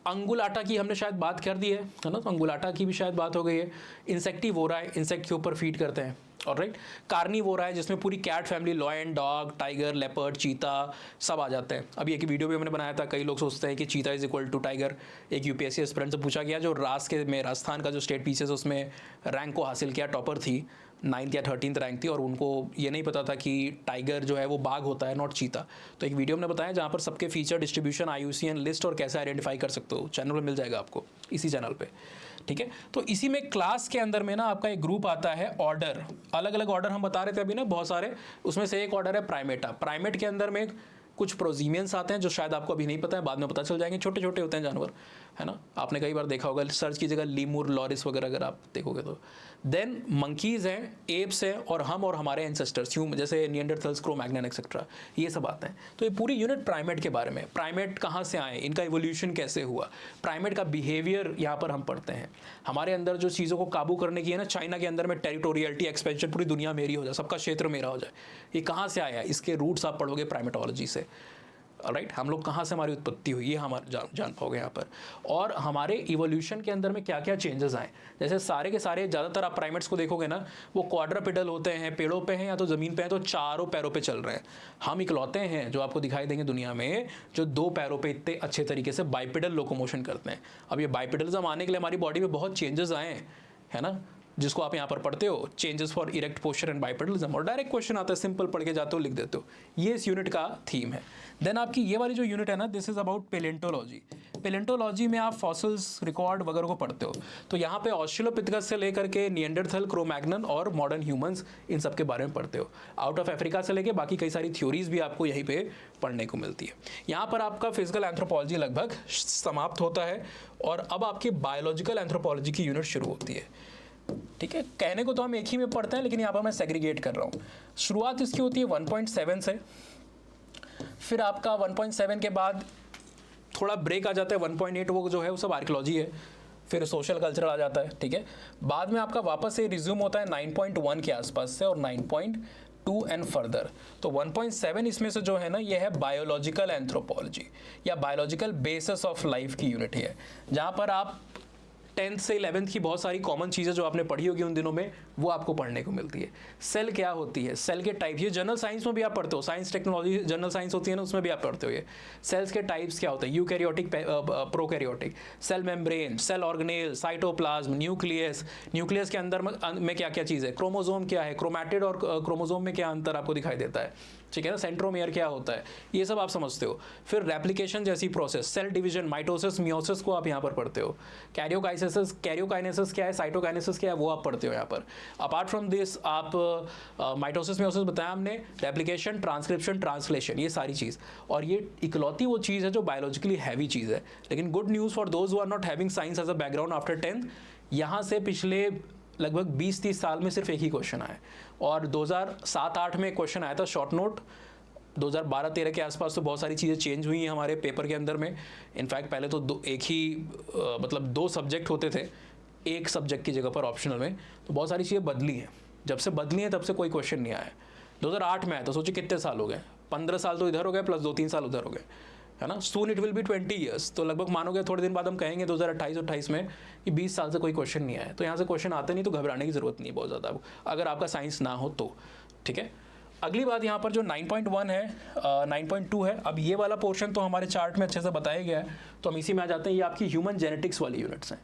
अंगुलाटा की हमने शायद बात कर दी है ना, तो अंगुलाटा की भी शायद बात हो गई है। इंसेक्टिवोरा है, इंसेक्ट के ऊपर फीड करते हैं, ऑलराइट। कार्निवोरा है जिसमें पूरी cat family, lion, dog, tiger, leopard, cheetah सब आ जाते हैं। अभी एक वीडियो भी हमने बनाया था, कई लोग सोचते हैं कि cheetah is equal to tiger. एक यूपीएससी एस्पिरेंट से पूछा गया जो राजस्थान का जो स्टेट पीसेस उसमें रैंक को हासिल किया, टॉपर थी, 9th या 13th रैंक थी, और उनको ये नहीं पता था कि टाइगर जो है वो बाघ होता है, नॉट चीता। तो एक वीडियो हमने बताया जहाँ पर सबके फीचर, डिस्ट्रीब्यूशन, IUCN लिस्ट और कैसे आइडेंटिफाई कर सकते हो, चैनल में मिल जाएगा आपको, इसी चैनल पे, ठीक है। तो इसी में क्लास के अंदर में ना आपका एक ग्रुप आता है, ऑर्डर, अलग अलग ऑर्डर हम बता रहे थे अभी ना बहुत सारे, उसमें से एक ऑर्डर है प्राइमेटा। प्राइमेट के अंदर में कुछ प्रोजीमियंस आते हैं जो शायद आपको अभी नहीं पता है, बाद में पता चल जाएंगे, छोटे छोटे होते हैं जानवर, है ना, आपने कई बार देखा होगा, सर्च कीजिएगा लीमूर, लॉरिस वगैरह अगर आप देखोगे तो। देन मंकीज़ हैं, एप्स हैं, और हम और हमारे एंसेस्टर्स जैसे निएंडरथल्स, क्रो-मैग्नन एक्सेट्रा, ये सब आते हैं। तो ये पूरी यूनिट प्राइमेट के बारे में, प्राइमेट कहाँ से आए, इनका इवोल्यूशन कैसे हुआ, प्राइमेट का बिहेवियर यहाँ पर हम पढ़ते हैं। हमारे अंदर जो चीज़ों को काबू करने की है ना, चाइना के अंदर में टेरिटोरियलिटी, एक्सपेंशन, पूरी दुनिया मेरी हो जाए, सबका क्षेत्र मेरा हो जाए, ये कहाँ से आया, इसके रूट्स आप पढ़ोगे प्राइमेटोलॉजी से, राइट। हम लोग कहाँ से, हमारी उत्पत्ति हुई, ये हमारे जान पाओगे यहाँ पर। और हमारे इवोल्यूशन के अंदर में क्या क्या चेंजेस आए, जैसे सारे के सारे ज़्यादातर आप प्राइमेट्स को देखोगे ना, वो क्वाड्रपेडल होते हैं, पेड़ों पे हैं या तो ज़मीन पे हैं, तो चारों पैरों पे चल रहे हैं। हम इकलौते हैं जो आपको दिखाई देंगे दुनिया में जो 2 पैरों पे इतने अच्छे तरीके से बाइपेडल लोकोमोशन करते हैं। अब ये बाइपेडलिज्म आने के लिए हमारी बॉडी में बहुत चेंजेस आए हैं, है ना, जिसको आप यहाँ पर पढ़ते हो, changes for erect posture and bipedalism, और डायरेक्ट क्वेश्चन आता है, सिंपल पढ़ के जाते हो, लिख देते हो। ये इस यूनिट का थीम है। देन आपकी ये वाली जो यूनिट है ना, this is about palaeontology. Palaeontology में आप फॉसिल्स, रिकॉर्ड वगैरह को पढ़ते हो, तो यहाँ पे ऑस्ट्रेलोपिथेकस से लेकर के निएंडरथल, क्रो-मैग्नन और मॉडर्न ह्यूमंस, इन सब के बारे में पढ़ते हो। आउट ऑफ अफ्रीका से लेके बाकी कई सारी थ्योरीज भी आपको यहीं पे पढ़ने को मिलती है। यहाँ पर आपका फिजिकल एंथ्रोपोलॉजी लगभग समाप्त होता है और अब आपकी बायोलॉजिकल एंथ्रोपोलॉजी की यूनिट शुरू होती है, ठीक है। कहने को तो हम एक ही में पढ़ते हैं, लेकिन यहाँ पर मैं सेग्रीगेट कर रहा हूँ। शुरुआत इसकी होती है 1.7 से, फिर आपका 1.7 के बाद थोड़ा ब्रेक आ जाता है, 1.8 वो जो है वो सब आर्कियोलॉजी है, फिर सोशल कल्चर आ जाता है, ठीक है। बाद में आपका वापस से रिज्यूम होता है 9.1 के आसपास से, और 9.2 एंड फर्दर। तो 1.7 इसमें से जो है ना, ये है बायोलॉजिकल एंथ्रोपोलॉजी या बायोलॉजिकल बेसिस ऑफ लाइफ की यूनिट है, जहाँ पर आप 10th से 11th की बहुत सारी कॉमन चीज़ें जो आपने पढ़ी होगी उन दिनों में, वो आपको पढ़ने को मिलती है। सेल क्या होती है, सेल के टाइप, ये जनरल साइंस में भी आप पढ़ते हो, साइंस टेक्नोलॉजी जनरल साइंस होती है ना, उसमें भी आप पढ़ते हो ये सेल्स के टाइप्स क्या होते हैं, eukaryotic, prokaryotic, cell membrane, cell organelle, cytoplasm, nucleus, nucleus के अंदर में क्या क्या चीज़ है, क्रोमोजोम क्या है, क्रोमैटिड और क्रोमोजोम में क्या अंतर आपको दिखाई देता है, ठीक है ना, सेंट्रोमियर क्या होता है, ये सब आप समझते हो। फिर रेप्लिकेशन जैसी process, cell division, mitosis, meiosis को आप यहाँ पर पढ़ते हो। कैरियोकाइनेसिस क्या है, साइटोकाइनेसिस क्या है, वो आप पढ़ते हो यहाँ पर। अपार्ट फ्रॉम दिस आप माइटोसिस, मियोसिस बताया हमने, रेप्लिकेशन, ट्रांसक्रिप्शन, ट्रांसलेशन, ये सारी चीज़। और ये इकलौती वो चीज़ है जो बायोलॉजिकली हैवी चीज़ है। लेकिन good news for those who are not having science as a background after 10th, यहाँ से पिछले लगभग 20-30 साल में सिर्फ एक ही क्वेश्चन आया, और 2007-8 में क्वेश्चन आया था शॉर्ट नोट। 2012-13 के आसपास तो बहुत सारी चीज़ें चेंज हुई हैं हमारे पेपर के अंदर में। इनफैक्ट पहले तो एक ही मतलब 2 सब्जेक्ट होते थे, एक सब्जेक्ट की जगह पर ऑप्शनल में, तो बहुत सारी चीज़ें बदली हैं। जब से बदली हैं तब से कोई क्वेश्चन नहीं आया। 2008 में आया तो सोचिए कितने साल हो गए, 15 साल तो इधर हो गए प्लस 2-3 साल उधर हो गए, है ना, soon it will be 20 years, तो लगभग मानोगे थोड़े दिन बाद हम कहेंगे 2028 में कि 20 साल से कोई क्वेश्चन नहीं आया, तो यहाँ से क्वेश्चन आते नहीं तो घबराने की जरूरत नहीं बहुत ज़्यादा अगर आपका साइंस ना हो तो, ठीक है। अगली बात यहाँ पर जो 9.1 है 9.2 है, अब ये वाला पोर्शन तो हमारे चार्ट में अच्छे से बताया गया है, तो हम इसी में आ जाते हैं। ये आपकी ह्यूमन जेनेटिक्स वाली यूनिट्स हैं,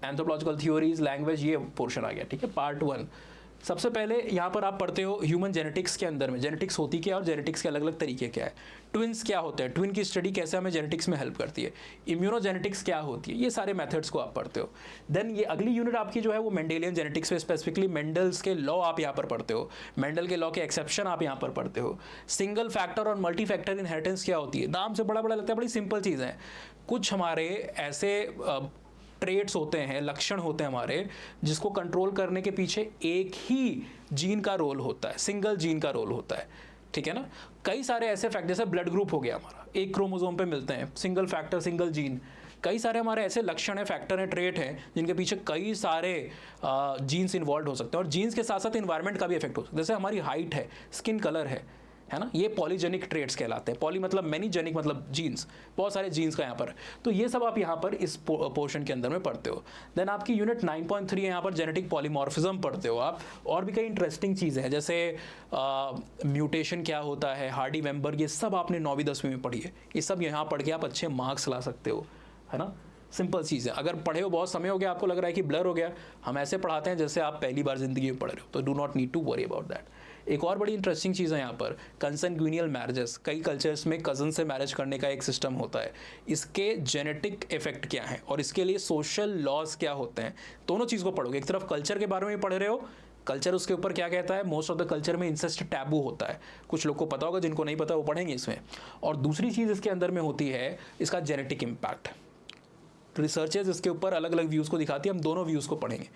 एंथ्रोपोलॉजिकल थ्योरीज, लैंग्वेज, ये पोर्शन आ गया, ठीक है, पार्ट 1। सबसे पहले यहाँ पर आप पढ़ते हो ह्यूमन जेनेटिक्स के अंदर में जेनेटिक्स होती क्या है और जेनेटिक्स के अलग अलग तरीके क्या है, ट्विन्स क्या होते हैं, ट्विन की स्टडी कैसे हमें जेनेटिक्स में हेल्प करती है, इम्यूनोजेनेटिक्स क्या होती है, ये सारे मेथड्स को आप पढ़ते हो। देन ये अगली यूनिट आपकी जो है वो मेंडेलियन जेनेटिक्स में, स्पेसिफिकली मेंडल्स के लॉ आप यहाँ पर पढ़ते हो, मेंडल के लॉ के एक्सेप्शन आप यहाँ पर पढ़ते हो। सिंगल फैक्टर और मल्टी फैक्टर इनहेरिटेंस क्या होती है, नाम से बड़ा बड़ा लगता है, बड़ी सिंपल चीज़ है। कुछ हमारे ऐसे ट्रेट्स होते हैं, लक्षण होते हैं हमारे, जिसको कंट्रोल करने के पीछे एक ही जीन का रोल होता है, सिंगल जीन का रोल होता है, ठीक है ना। कई सारे ऐसे फैक्टर, जैसे ब्लड ग्रुप हो गया हमारा, एक क्रोमोसोम पे मिलते हैं, सिंगल फैक्टर सिंगल जीन। कई सारे हमारे ऐसे लक्षण हैं, फैक्टर हैं, ट्रेट हैं, जिनके पीछे कई सारे जीन्स इन्वॉल्व हो सकते हैं, और जीन्स के साथ साथ इन्वायरमेंट का भी इफेक्ट हो सकता है। जैसे हमारी हाइट है, स्किन कलर है ना, ये पॉलीजेनिक ट्रेट्स कहलाते हैं। पॉली मतलब मैनी, जेनिक मतलब जीन्स, बहुत सारे जीन्स का यहाँ पर, तो ये सब आप यहाँ पर इस पोर्शन के अंदर में पढ़ते हो। देन आपकी यूनिट 9.3 है, यहाँ पर जेनेटिक पॉलीमॉर्फिज्म पढ़ते हो आप, और भी कई इंटरेस्टिंग चीज़ें हैं, जैसे म्यूटेशन क्या होता है, हार्डी मेंबर, ये सब आपने 9वीं 10वीं में पढ़ी है। ये सब यहाँ पढ़ के आप अच्छे मार्क्स ला सकते हो, है ना। सिंपल चीज़ है। अगर पढ़े हो बहुत समय हो गया, आपको लग रहा है कि ब्लर हो गया, हम ऐसे पढ़ाते हैं जैसे आप पहली बार जिंदगी में पढ़ रहे हो, तो do not need to worry about that. एक और बड़ी इंटरेस्टिंग चीज़ है यहाँ पर, कंसंग्यूनियल मैरिजेस। कई कल्चर्स में कज़न से मैरिज करने का एक सिस्टम होता है, इसके जेनेटिक इफेक्ट क्या है और इसके लिए सोशल लॉज क्या होते हैं, दोनों चीज़ को पढ़ोगे। एक तरफ कल्चर के बारे में पढ़ रहे हो, कल्चर उसके ऊपर क्या कहता है, मोस्ट ऑफ द कल्चर में इंसेस्ट टैबू होता है, कुछ लोग को पता होगा, जिनको नहीं पता वो पढ़ेंगे इसमें। और दूसरी चीज़ इसके अंदर में होती है इसका जेनेटिक इम्पैक्ट। रिसर्चेज इसके ऊपर अलग अलग व्यूज़ को दिखाती है, हम दोनों व्यूज़ को पढ़ेंगे,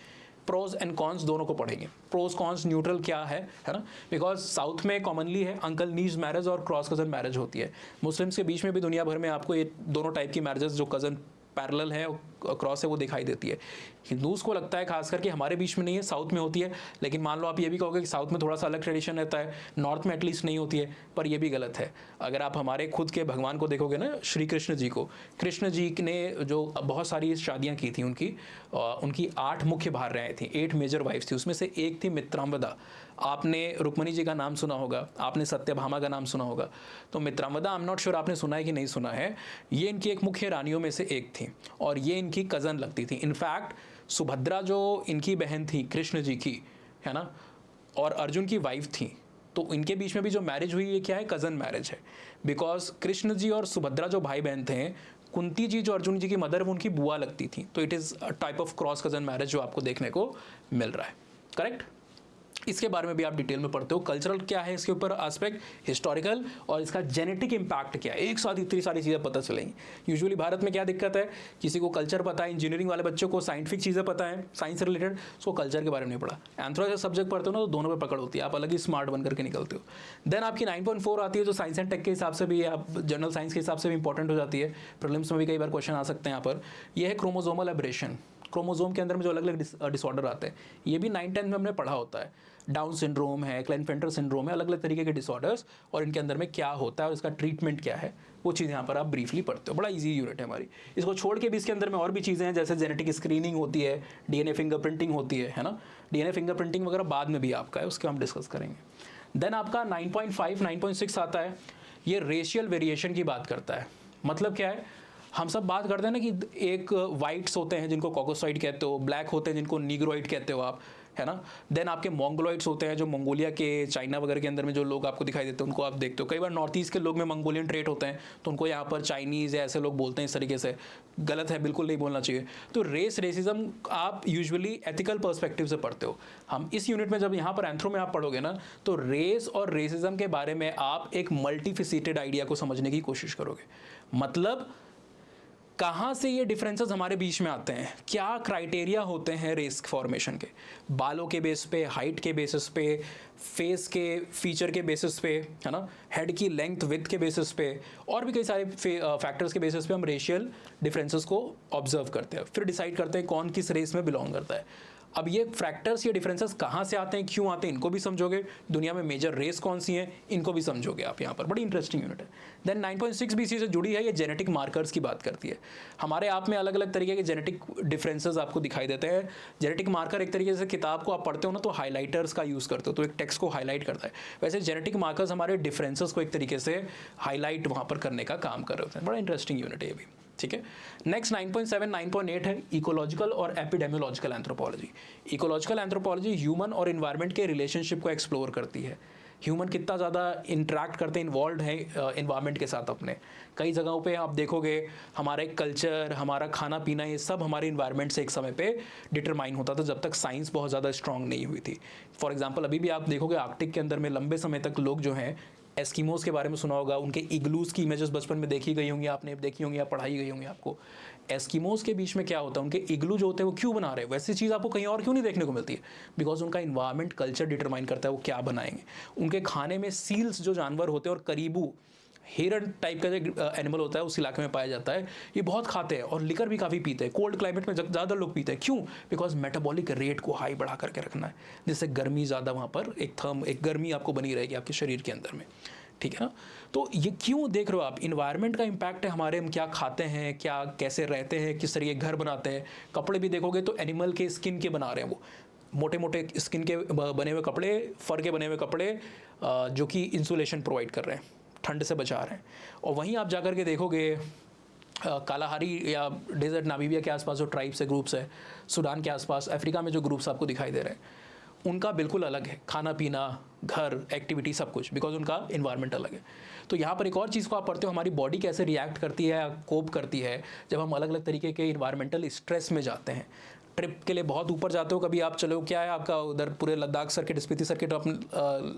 प्रोज एंड कॉन्स दोनों को पढ़ेंगे। प्रोज कॉन्स न्यूट्रल क्या है ना, बिकॉज साउथ में कॉमनली है अंकल नीज मैरिज और क्रॉस कज़न मैरिज होती है। मुस्लिम्स के बीच में भी दुनिया भर में आपको ये दोनों टाइप की मैरिजेस, जो कज़न पैरेलल है और क्रॉस है, वो दिखाई देती है। हिंदूज़ को लगता है खास करके हमारे बीच में नहीं है, साउथ में होती है, लेकिन मान लो आप ये भी कहोगे कि साउथ में थोड़ा सा अलग ट्रेडिशन रहता है, नॉर्थ में एटलीस्ट नहीं होती है, पर ये भी गलत है। अगर आप हमारे खुद के भगवान को देखोगे ना, श्री कृष्ण जी को, कृष्ण जी ने जो बहुत सारी शादियाँ की थी, उनकी 8 मुख्य भार्याएँ थी, 8 मेजर वाइफ्स थी, उसमें से एक थी मित्रांगदा। आपने रुक्मणी जी का नाम सुना होगा, आपने सत्यभामा का नाम सुना होगा, तो मित्रांगदा आई एम नॉट श्योर आपने सुना है कि नहीं सुना है, ये इनकी एक मुख्य रानियों में से एक थी और ये इनकी कज़न लगती थी। इनफैक्ट सुभद्रा जो इनकी बहन थी कृष्ण जी की, है ना, और अर्जुन की वाइफ थी, तो इनके बीच में भी जो मैरिज हुई ये क्या है, कज़न मैरिज है। बिकॉज कृष्ण जी और सुभद्रा जो भाई बहन थे, कुंती जी जो अर्जुन जी की मदर वो उनकी बुआ लगती थी, तो it is a type of cross cousin marriage जो आपको देखने को मिल रहा है, करेक्ट। इसके बारे में भी आप डिटेल में पढ़ते हो। कल्चरल क्या है इसके ऊपर एस्पेक्ट, हिस्टोरिकल, और इसका जेनेटिक इम्पैक्ट क्या है, एक साथ इतनी सारी चीज़ें पता चलेंगी। यूजुअली भारत में क्या दिक्कत है, किसी को कल्चर पता है, इंजीनियरिंग वाले बच्चों को साइंटिफिक चीज़ें पता है, साइंस से रिलेटेड, उसको कल्चर के बारे में नहीं पढ़ा। एंथ्रोपोलॉजी सब्जेक्ट पढ़ते हो ना, तो दोनों पे पकड़ होती है, आप अलग ही स्मार्ट बन करके निकलते हो। देन आपकी 9.4 आती है, जो साइंस एंड टेक के हिसाब से भी, आप जनरल साइंस के हिसाब से भी इंपॉर्टेंट हो जाती है, प्रीलिम्स में भी कई बार क्वेश्चन आ सकते हैं यहाँ पर। यह है क्रोमोसोमल एब्रेशन। क्रोमोसोम के अंदर में जो अलग अलग डिसऑर्डर आते हैं, ये भी 9-10 में हमने पढ़ा होता है। डाउन सिंड्रोम है, क्लेनफेल्टर सिंड्रोम है, अलग अलग तरीके के डिसऑर्डर्स, और इनके अंदर में क्या होता है और इसका ट्रीटमेंट क्या है, वो चीज़ यहाँ पर आप ब्रीफली पढ़ते हो। बड़ा इजी यूनिट है हमारी। इसको छोड़ के भी इसके अंदर में और भी चीज़ें हैं, जैसे जेनेटिक स्क्रीनिंग होती है, डीएनए फिंगरप्रिंटिंग होती है ना, डीएनए फिंगरप्रिंटिंग वगैरह बाद में भी आपका है, उसके हम डिस्कस करेंगे। देन आपका 9.5 9.6 आता है, ये रेशियल वेरिएशन की बात करता है। मतलब क्या है, हम सब बात करते हैं ना कि एक वाइट्स होते हैं जिनको कॉकोसॉइड कहते हो, ब्लैक होते हैं जिनको नीग्रोइड कहते हो आप, है ना। देन आपके मंगोलॉइड्स होते हैं, जो मंगोलिया के, चाइना वगैरह के अंदर में जो लोग आपको दिखाई देते हैं, उनको आप देखते हो। कई बार नॉर्थ ईस्ट के लोग में मंगोलियन ट्रेट होते हैं, तो उनको यहाँ पर चाइनीज़ या ऐसे लोग बोलते हैं, इस तरीके से गलत है, बिल्कुल नहीं बोलना चाहिए। तो रेसिज्म आप यूजुअली एथिकल पर्सपेक्टिव से पढ़ते हो। हम इस यूनिट में जब यहाँ पर एंथ्रो में आप पढ़ोगे ना, तो रेस और रेसिज्म के बारे में आप एक मल्टीफिसिटेड आइडिया को समझने की कोशिश करोगे। मतलब कहाँ से ये डिफरेंसेस हमारे बीच में आते हैं, क्या क्राइटेरिया होते हैं रेस फॉर्मेशन के, बालों के बेस पे, हाइट के बेसिस पे, फेस के फीचर के बेसिस पे, है ना, हेड की लेंथ विड्थ के बेसिस पे, और भी कई सारे फैक्टर्स के बेसिस पे हम रेशियल डिफरेंसेस को ऑब्जर्व करते हैं, फिर डिसाइड करते हैं कौन किस रेस में बिलोंग करता है। अब ये फैक्टर्स, ये डिफरेंसेस कहाँ से आते हैं, क्यों आते हैं, इनको भी समझोगे। दुनिया में मेजर रेस कौन सी हैं, इनको भी समझोगे आप यहाँ पर। बड़ी इंटरेस्टिंग यूनिट है। देन 9.6 BC से जुड़ी है, ये जेनेटिक मार्कर्स की बात करती है। हमारे आप में अलग अलग तरीके के जेनेटिक डिफरेंसेस आपको दिखाई देते हैं। जेनेटिक मार्कर एक तरीके से किताब को आप पढ़ते हो ना तो हाईलाइटर्स का यूज़ करते हो, तो एक टेक्स्ट को हाईलाइट करता है। वैसे जेनेटिक मार्कर्स हमारे डिफरेंसेस को एक तरीके से हाईलाइट वहाँ पर करने का काम कर रहे होते हैं। बड़ा इंटरेस्टिंग यूनिट है ये भी, ठीक है। नेक्स्ट 9.7 9.8 है इकोलॉजिकल और epidemiological anthropology. Ecological anthropology human और इन्वायरमेंट के रिलेशनशिप को एक्सप्लोर करती है। ह्यूमन कितना ज़्यादा इंटरेक्ट करते हैं, इन्वॉल्व है इन्वायरमेंट के साथ अपने। कई जगहों पे आप देखोगे हमारा कल्चर, हमारा खाना पीना, ये सब हमारे इन्वायरमेंट से एक समय पे डिटरमाइन होता था, जब तक साइंस बहुत ज़्यादा स्ट्रांग नहीं हुई थी। फॉर एग्जांपल अभी भी आप देखोगे आर्कटिक के अंदर में लंबे समय तक लोग जो हैं, एस्किमोस के बारे में सुना होगा, उनके इग्लूज की इमेजेस बचपन में देखी गई होंगी, आपने देखी होंगी या पढ़ाई गई होंगी आपको। एस्किमोस के बीच में क्या होता है, उनके इग्लू जो होते हैं वो क्यों बना रहे हैं, वैसी चीज़ आपको कहीं और क्यों नहीं देखने को मिलती है? बिकॉज उनका इन्वायरमेंट, कल्चर डिटरमाइन करता है वो क्या बनाएंगे। उनके खाने में सील्स जो जानवर होते हैं और करीबू हिरन टाइप का जो एनिमल होता है उस इलाके में पाया जाता है, ये बहुत खाते हैं और लिकर भी काफ़ी पीते हैं। कोल्ड क्लाइमेट में ज़्यादा लोग पीते हैं, क्यों? बिकॉज मेटाबॉलिक रेट को हाई बढ़ा करके रखना है, जिससे गर्मी ज़्यादा वहाँ पर एक गर्मी आपको बनी रहेगी आपके शरीर के अंदर में, ठीक है ना। तो ये क्यों देख रहे हो आप, इन्वायरमेंट का इम्पैक्ट है हमारे, हम क्या खाते हैं, क्या कैसे रहते हैं, किस तरीके घर बनाते हैं। कपड़े भी देखोगे तो एनिमल के स्किन के बना रहे हैं, वो मोटे मोटे स्किन के बने हुए कपड़े, फर के बने हुए कपड़े, जो कि इंसुलेशन प्रोवाइड कर रहे हैं, ठंड से बचा रहे हैं। और वहीं आप जाकर के देखोगे कालाहारी या डेजर्ट नामीबिया के आसपास जो ट्राइब्स है, ग्रुप्स है, सूडान के आसपास, अफ्रीका में जो ग्रुप्स आपको दिखाई दे रहे हैं, उनका बिल्कुल अलग है खाना पीना, घर, एक्टिविटी, सब कुछ, बिकॉज उनका इन्वायरमेंट अलग है। तो यहाँ पर एक और चीज़ को आप पढ़ते हो, हमारी बॉडी कैसे रिएक्ट करती है, कोप करती है जब हम अलग अलग तरीके के इन्वायरमेंटल स्ट्रेस में जाते हैं। ट्रिप के लिए बहुत ऊपर जाते हो, कभी आप चलो, क्या है आपका उधर पूरे लद्दाख सर्किट, स्पीति सर्किट आप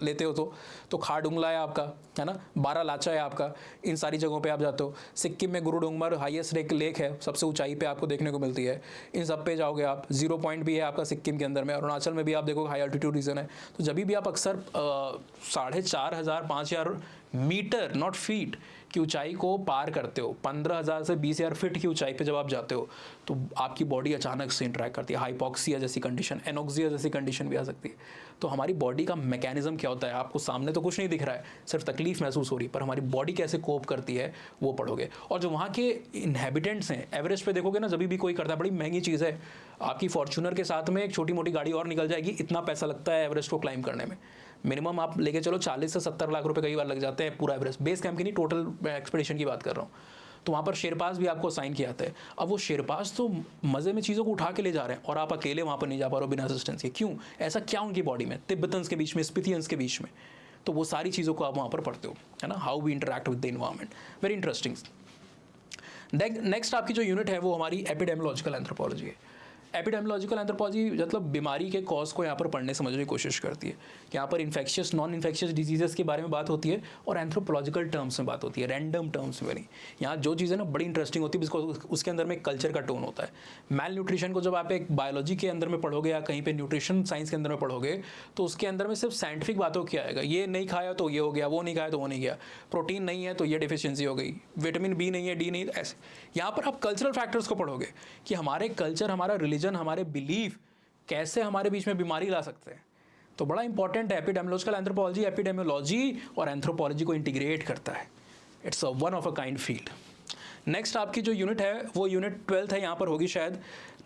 लेते हो तो खारडुंगला है आपका, है ना, बारालाचा है आपका, इन सारी जगहों पे आप जाते हो। सिक्किम में गुरुडोंगमर हाईएस्ट लेक है, सबसे ऊंचाई पे आपको देखने को मिलती है, इन सब पे जाओगे आप। 0 पॉइंट भी है आपका सिक्किम के अंदर में। अरुणाचल में भी आप देखो हाई अल्टीट्यूड रीजन है। तो जब भी आप अक्सर 4,500 5,000 मीटर, नॉट फीट, की ऊंचाई को पार करते हो, 15,000 से 20,000 फीट की ऊंचाई पे जब आप जाते हो तो आपकी बॉडी अचानक से इंटरेक्ट करती है। हाइपॉक्सिया जैसी कंडीशन, एनोक्सिया जैसी कंडीशन भी आ सकती है। तो हमारी बॉडी का मैकेनिज्म क्या होता है, आपको सामने तो कुछ नहीं दिख रहा है, सिर्फ तकलीफ महसूस हो रही है, पर हमारी बॉडी कैसे कोप करती है वो पढ़ोगे। और जो वहाँ के इनहेबिटेंट्स हैं, एवरेज पे देखोगे ना, जब भी कोई करता है, बड़ी महंगी चीज़ है, आपकी फॉर्च्यूनर के साथ में एक छोटी मोटी गाड़ी और निकल जाएगी, इतना पैसा लगता है एवरेस्ट को क्लाइम करने में। मिनिमम आप लेके चलो 40 से 70 लाख रुपए कई बार लग जाते हैं पूरा एवरेस्ट, बेस कैंप की नहीं, टोटल एक्सपीडिशन की बात कर रहा हूँ। तो वहाँ पर शेरपास भी आपको असाइन किया जाता है। अब वो शेरपास तो मज़े में चीज़ों को उठा के ले जा रहे हैं और आप अकेले वहाँ पर नहीं जा पा रहे हो बिना असिस्टेंस के। क्यों? ऐसा क्या उनकी बॉडी में, तिब्बतन्स के बीच में, स्पिथियंस के बीच में। तो वो सारी चीज़ों को आप वहाँ पर पढ़ते हो, है ना, how we interact with the environment. Very interesting. Next आपकी जो यूनिट है वो हमारी एपिडेमियोलॉजिकल एंथ्रोपोलॉजी है। एपिडेमियोलॉजिकल एंथ्रोपोलॉजी मतलब बीमारी के कॉज को यहाँ पर पढ़ने समझने की कोशिश करती है। यहाँ पर इन्फेक्शियस, नॉन इन्फेक्शियस डिजीजेस के बारे में बात होती है और एंथ्रोपोलॉजिकल टर्म्स में बात होती है, रैंडम टर्म्स में नहीं। यहाँ जो चीज़ें ना बड़ी इंटरेस्टिंग होती है, बिकॉज उसके अंदर में कल्चर का टोन होता है। मैल न्यूट्रिशन को जब आप एक बायोलॉजी के अंदर में पढ़ोगे या कहीं पर न्यूट्रिशन साइंस के अंदर में पढ़ोगे तो उसके अंदर में सिर्फ साइंटिफिक बातों क्या आएगा, ये नहीं खाया तो ये हो गया, वो नहीं खाया तो वो नहीं गया, प्रोटीन नहीं है तो ये डिफिशियंसी हो गई, विटामिन बी नहीं है, डी नहीं, ऐसे। यहाँ पर आप कल्चरल फैक्टर्स को पढ़ोगे कि हमारे कल्चर, हमारा रिलीजन, हमारे बिलीफ कैसे हमारे बीच में बीमारी ला सकते हैं। तो बड़ा इंपॉर्टेंट है एपिडेमियोलॉजिकल एंथ्रोपोलॉजी, एपिडेमियोलॉजी और एंथ्रोपोलॉजी को इंटीग्रेट करता है। It's a one of a kind field. Next आपकी जो यूनिट है वो यूनिट 12th है, यहाँ पर होगी शायद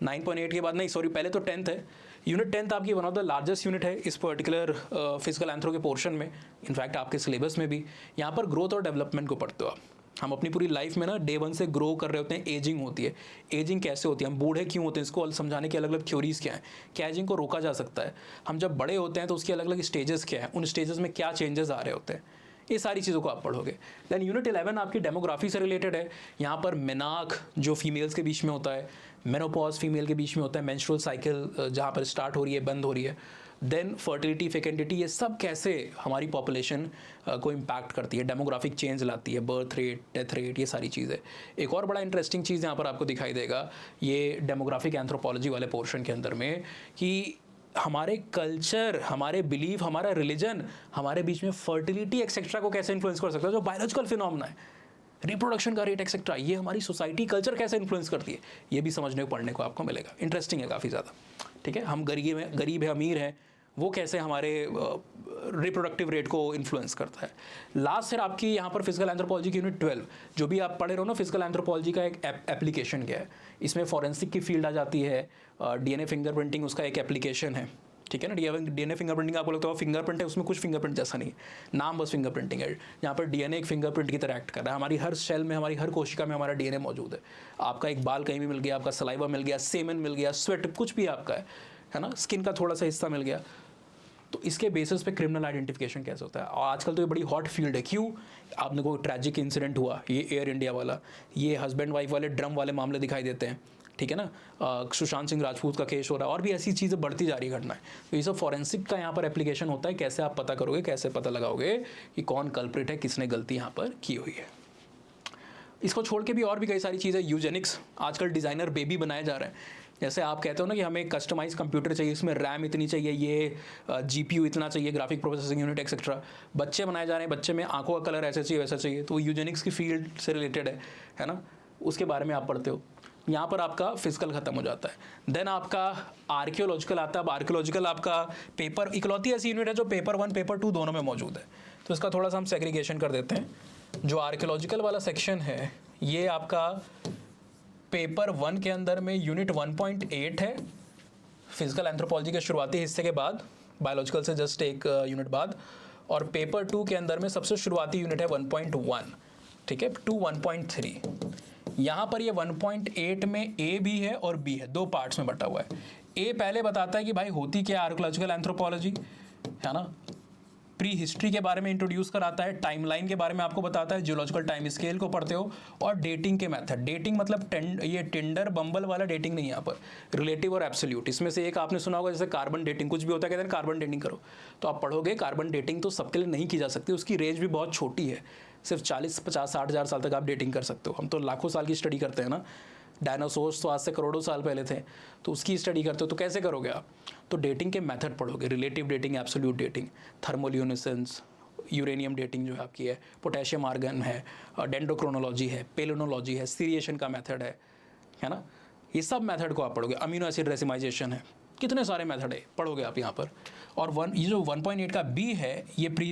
9.8 के बाद, नहीं सॉरी पहले तो 10th है। यूनिट 10th आपकी one of the largest unit है इस पर्टिकुलर फिजिकल एंथ्रो के पोर्शन में, इनफैक्ट आपके सिलेबस में भी। यहाँ पर ग्रोथ और डेवलपमेंट को पढ़ते हो आप। हम अपनी पूरी लाइफ में ना डे 1 से ग्रो कर रहे होते हैं, एजिंग होती है। एजिंग कैसे होती है, हम बूढ़े क्यों होते हैं, इसको समझाने की अलग अलग थ्योरीज क्या है, क्या एजिंग को रोका जा सकता है, हम जब बड़े होते हैं तो उसकी अलग अलग स्टेजेस क्या है, उन स्टेजेस में क्या चेंजेस आ रहे होते हैं, ये सारी चीज़ों को आप पढ़ोगे। देन यूनिट 11 आपकी डेमोग्राफी से रिलेटेड है। यहाँ पर मेनाक जो फीमेल्स के बीच में होता है, मेनोपॉज फीमेल के बीच में होता है, मेंस्ट्रुअल साइकिल जहाँ पर स्टार्ट हो रही है, बंद हो रही है, देन फर्टिलिटी, फेकेंडिटी, ये सब कैसे हमारी पॉपुलेशन को इम्पैक्ट करती है, डेमोग्राफिक चेंज लाती है, बर्थ रेट, डेथ रेट, ये सारी चीज़ें। एक और बड़ा इंटरेस्टिंग चीज़ यहाँ पर आपको दिखाई देगा ये डेमोग्राफिक एंथ्रोपोलॉजी वाले पोर्शन के अंदर में, कि हमारे कल्चर, हमारे बिलीफ, हमारा रिलीजन हमारे बीच में फर्टिलिटी एक्सेट्रा को कैसे इन्फ्लुएंस कर सकता है, जो बायोलॉजिकल फिनोमेना है। रिप्रोडक्शन का रेट एक्सेट्रा, ये हमारी सोसाइटी कल्चर कैसे इन्फ्लुएंस करती है, ये भी समझने को पढ़ने को आपको मिलेगा। इंटरेस्टिंग है काफ़ी ज़्यादा, ठीक है। हम गरीब है अमीर है, वो कैसे हमारे रिप्रोडक्टिव रेट को इन्फ्लुएंस करता है। लास्ट फिर आपकी यहाँ पर फिजिकल एंथ्रोपोलॉजी की यूनिट 12 जो भी आप पढ़े रहो ना, फिजिकल एंथ्रोपोलॉजी का एक एप्लीकेशन क्या है, इसमें फॉरेंसिक की फील्ड आ जाती है, डीएनए फिंगरप्रिंटिंग उसका एक एप्लीकेशन है, ठीक है ना। डीएनए फिंगरप्रिंटिंग आपको लगता है फिंगरप्रिंट है, उसमें कुछ फिंगरप्रिंट जैसा नहीं है, नाम बस फिंगरप्रिंटिंग है। यहाँ पर डीएनए एक फिंगरप्रिंट की तरह एक्ट कर रहा है, हमारी हर सेल में, हमारी हर कोशिका में हमारा डीएनए मौजूद है। आपका एक बाल कहीं भी मिल गया, आपका सलाइवा मिल गया, सेमेन मिल गया, स्वेट कुछ भी आपका है ना, स्किन का थोड़ा सा हिस्सा मिल गया, तो इसके बेसिस पे क्रिमिनल आइडेंटिफिकेशन कैसे होता है। और आजकल तो ये बड़ी हॉट फील्ड है। क्यों? आपने कोई ट्रैजिक इंसिडेंट हुआ, ये एयर इंडिया वाला, ये हस्बैंड वाइफ वाले ड्रम वाले मामले दिखाई देते हैं, ठीक है ना, सुशांत सिंह राजपूत का केस हो रहा है, और भी ऐसी चीज़ें बढ़ती जा रही है घटनाएं। तो ये सब फॉरेंसिक का यहाँ पर एप्लीकेशन होता है, कैसे आप पता करोगे, कैसे पता लगाओगे कि कौन कल्प्रिट है, किसने गलती यहाँ पर की हुई है। इसको छोड़ के भी और भी कई सारी चीज़ें, यूजेनिक्स, आजकल डिज़ाइनर बेबी बनाए जा रहे हैं। जैसे आप कहते हो ना कि हमें कस्टमाइज कंप्यूटर चाहिए, इसमें रैम इतनी चाहिए, ये जीपीयू इतना चाहिए, ग्राफिक प्रोसेसिंग यूनिट एक्सेट्रा, बच्चे बनाए जा रहे हैं, बच्चे में आंखों का कलर ऐसा चाहिए वैसा चाहिए, तो यूजेनिक्स की फील्ड से रिलेटेड है ना, उसके बारे में आप पढ़ते हो। यहाँ पर आपका फिजिकल खत्म हो जाता है। देन आपका आर्कियोलॉजिकल आता है। अब आर्कियोलॉजिकल आपका पेपर, इकलौती ऐसी यूनिट है जो पेपर 1 पेपर 2 दोनों में मौजूद है, तो इसका थोड़ा सा हम सेग्रीगेशन कर देते हैं। जो आर्कियोलॉजिकल वाला सेक्शन है ये आपका पेपर 1 के अंदर में यूनिट 1.8 है, फिजिकल एंथ्रोपोलॉजी के शुरुआती हिस्से के बाद, बायोलॉजिकल से जस्ट एक यूनिट बाद, और पेपर 2 के अंदर में सबसे शुरुआती यूनिट है 1.1, ठीक है, टू 1.3। यहाँ पर ये 1.8 में ए भी है और बी है, दो पार्ट्स में बटा हुआ है। ए पहले बताता है कि भाई होती क्या आर्कियोलॉजिकल एंथ्रोपोलॉजी, है ना, प्री हिस्ट्री के बारे में इंट्रोड्यूस कराता है, टाइमलाइन के बारे में आपको बताता है, जियोलॉजिकल टाइम स्केल को पढ़ते हो, और डेटिंग के मेथड। डेटिंग मतलब ये टिंडर बम्बल वाला डेटिंग नहीं है यहाँ पर, रिलेटिव और एब्सोल्यूट। इसमें से एक आपने सुना होगा जैसे कार्बन डेटिंग, कुछ भी होता है कहते हैं कार्बन डेटिंग करो, तो आप पढ़ोगे कार्बन डेटिंग तो सबके लिए नहीं की जा सकती, उसकी रेंज भी बहुत छोटी है, सिर्फ 40, 50, 60 हज़ार साल तक आप डेटिंग कर सकते हो। हम तो लाखों साल की स्टडी करते हैं ना, डायनासोर्स तो आज से करोड़ों साल पहले थे, तो उसकी स्टडी करते हो, तो कैसे करोगे आप? तो डेटिंग के मेथड पढ़ोगे, relative dating, absolute dating, thermoluminescence, uranium dating जो है आपकी है, पोटेशियम आर्गन है, डेंड्रोक्रोनोलॉजी है, पेलोनोलॉजी है, सीरिएशन का मेथड है ना, ये सब मेथड को आप पढ़ोगे। अमीनो एसिड रेसिमाइजेशन है, कितने सारे मेथड है पढ़ोगे आप यहाँ पर। और ये जो 1.8 का बी है ये प्री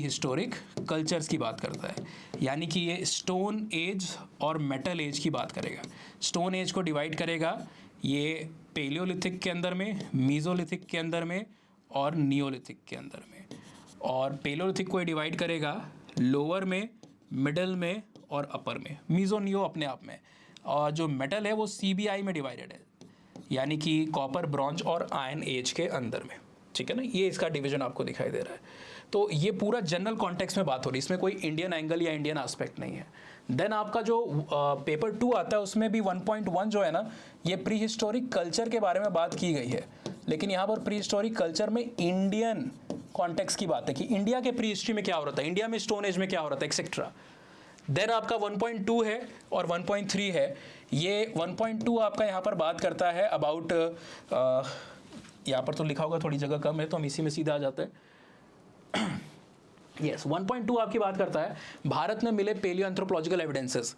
हिस्टोरिक कल्चर्स की बात करता है, यानी कि ये स्टोन एज और मेटल एज की बात करेगा। स्टोन एज को डिवाइड करेगा ये पेलियोलिथिक के अंदर में, मीज़ोलिथिक के अंदर में और नियोलिथिक के अंदर में, और पेलियोलिथिक को डिवाइड करेगा लोअर में, मिडल में और अपर में, मीज़ो नियो अपने आप में, और जो मेटल है वो CBI में डिवाइडेड है, यानी कि कॉपर, ब्रॉन्ज और आयरन एज के अंदर में, ठीक है ना। ये इसका डिवीजन आपको दिखाई दे रहा है। तो ये पूरा जनरल कॉन्टेक्स्ट में बात हो रही है, इसमें कोई इंडियन एंगल या इंडियन एस्पेक्ट नहीं है। देन आपका जो पेपर 2 आता है उसमें भी 1.1 जो है ना, ये प्री हिस्टोरिक कल्चर के बारे में बात की गई है, लेकिन यहाँ पर प्री हिस्टोरिक कल्चर में इंडियन कॉन्टेक्स्ट की बात है कि इंडिया के प्री हिस्ट्री में क्या हो रहा था, इंडिया में स्टोन एज में क्या हो रहा था, एक्सेट्रा। देन आपका 1.2 है और 1.3 है। ये 1.2 आपका यहाँ पर बात करता है अबाउट, यहाँ पर तो लिखा होगा थोड़ी जगह कम है तो हम इसी में सीधा आ जाते हैं। यस, 1.2 आपकी बात करता है भारत में मिले पेलियो एंथ्रोपोलॉजिकल एविडेंसेस,